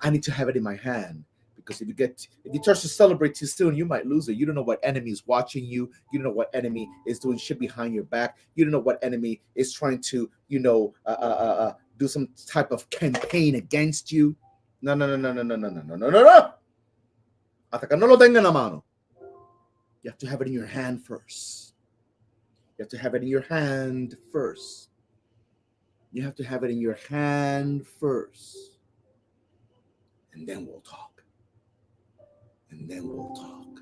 I need to have it in my hand. Because if you start to celebrate too soon, you might lose it. You don't know what enemy is watching you. You don't know what enemy is doing shit behind your back. You don't know what enemy is trying to, do some type of campaign against you. No. Hasta que no lo tenga en la mano. You have to have it in your hand first. You have to have it in your hand first. You have to have it in your hand first. And then we'll talk. And then we'll talk.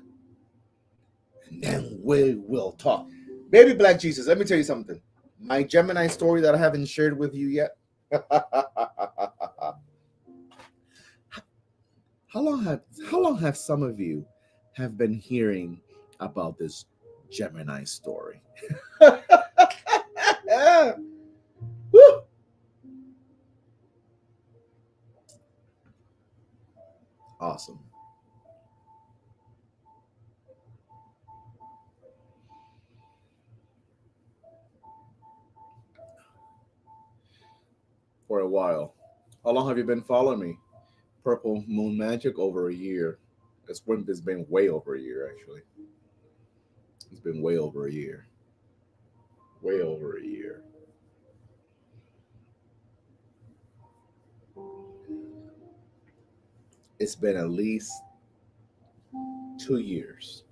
And then we will talk. Baby Black Jesus, let me tell you something. My Gemini story that I haven't shared with you yet. How long have some of you have been hearing about this Gemini story? Woo! Awesome. for a while. How long have you been following me? Purple Moon Magic, over a year. It's been way over a year, actually. It's been way over a year. Way over a year. It's been at least 2 years.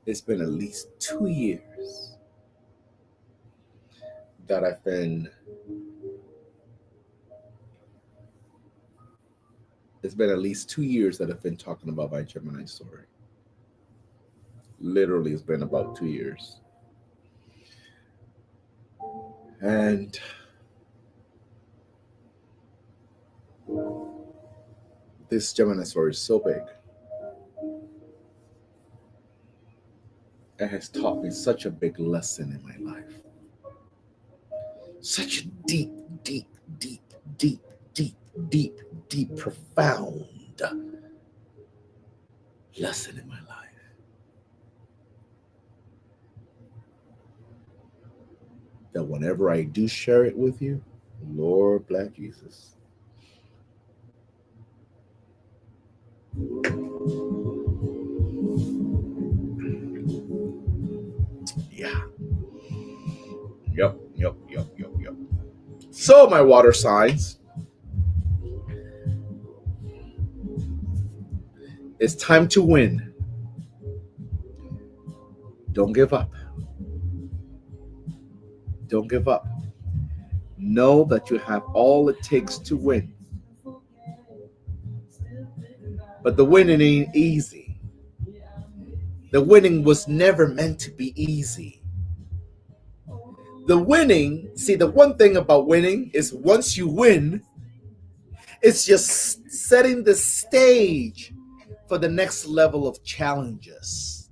It's been at least 2 years that I've been. It's been at least 2 years that I've been talking about my Gemini story. Literally, it's been about 2 years. And this Gemini story is so big. It has taught me such a big lesson in my life. Such a deep, deep, deep, deep, deep, deep, deep, profound lesson in my life. That whenever I do share it with you, Lord Black Jesus, yeah. Yep. So, my water signs, it's time to win. Don't give up. Don't give up. Know that you have all it takes to win. But the winning ain't easy. The winning was never meant to be easy. The winning, see, the one thing about winning is once you win, it's just setting the stage for the next level of challenges.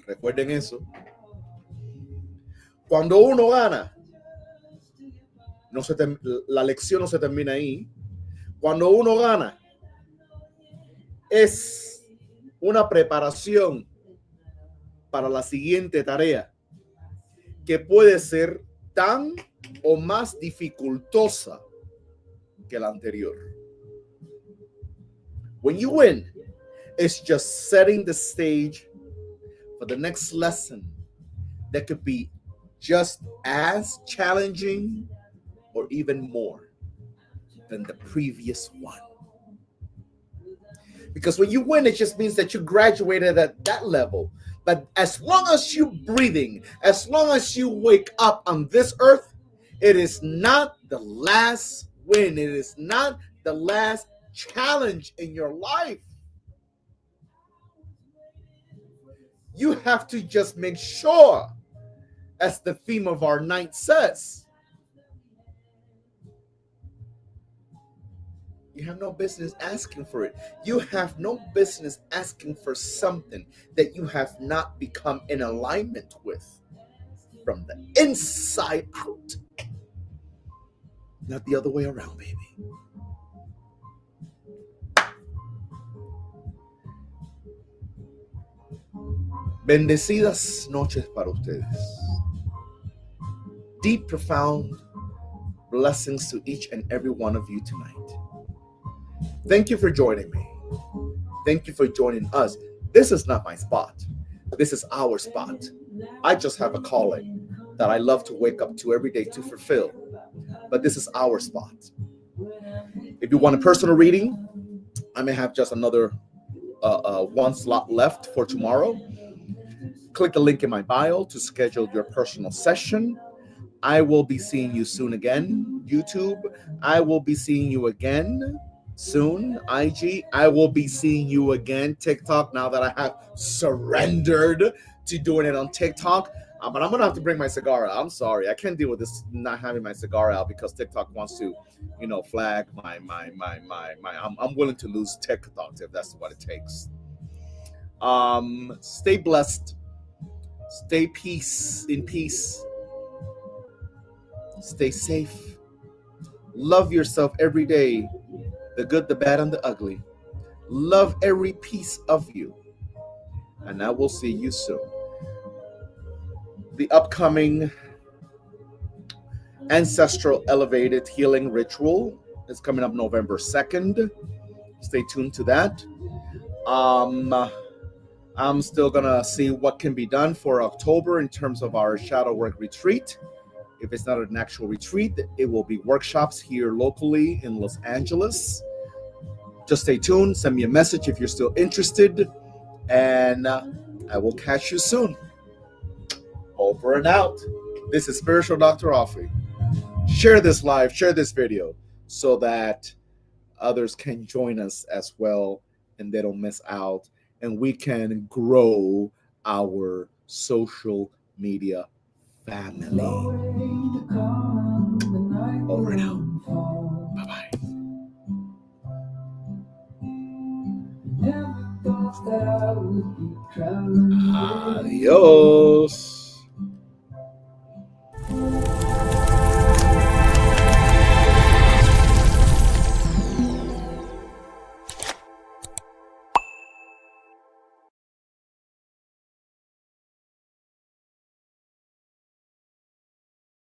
Recuerden eso. Cuando uno gana, la lección no se termina ahí. Cuando uno gana, es una preparación para la siguiente tarea, que puede ser tan o más dificultosa que la anterior. When you win, it's just setting the stage for the next lesson that could be just as challenging or even more than the previous one. Because when you win, it just means that you graduated at that level. But as long as you're breathing, as long as you wake up on this earth, it is not the last win. It is not the last challenge in your life. You have to just make sure, as the theme of our night says, you have no business asking for it. You have no business asking for something that you have not become in alignment with from the inside out. Not the other way around, baby. Bendecidas noches para ustedes. Deep, profound blessings to each and every one of you tonight. Thank you for joining me. Thank you for joining us. This is not my spot. This is our spot. I just have a calling that I love to wake up to every day to fulfill. But this is our spot. If you want a personal reading, I may have just another one slot left for tomorrow. Click the link in my bio to schedule your personal session. I will be seeing you soon again. YouTube, I will be seeing you again soon. IG, I will be seeing you again. TikTok, now that I have surrendered to doing it on TikTok. But I'm gonna have to bring my cigar out. I'm sorry, I can't deal with this not having my cigar out because TikTok wants to, flag my. I'm willing to lose TikTok if that's what it takes. Stay blessed. Stay in peace. Stay safe. Love yourself every day. The good, the bad, and the ugly. Love every piece of you. And I will see you soon. the upcoming Ancestral Elevated Healing Ritual is coming up November 2nd. Stay tuned to that. I'm still gonna see what can be done for October in terms of our shadow work retreat. If it's not an actual retreat, it will be workshops here locally in Los Angeles. Just stay tuned. Send me a message if you're still interested, and I will catch you soon. Over and out. This is Spiritual Dr. Afi. Share this live, share this video, so that others can join us as well and they don't miss out, and we can grow our social media family. Over and out. Bye-bye. Adios.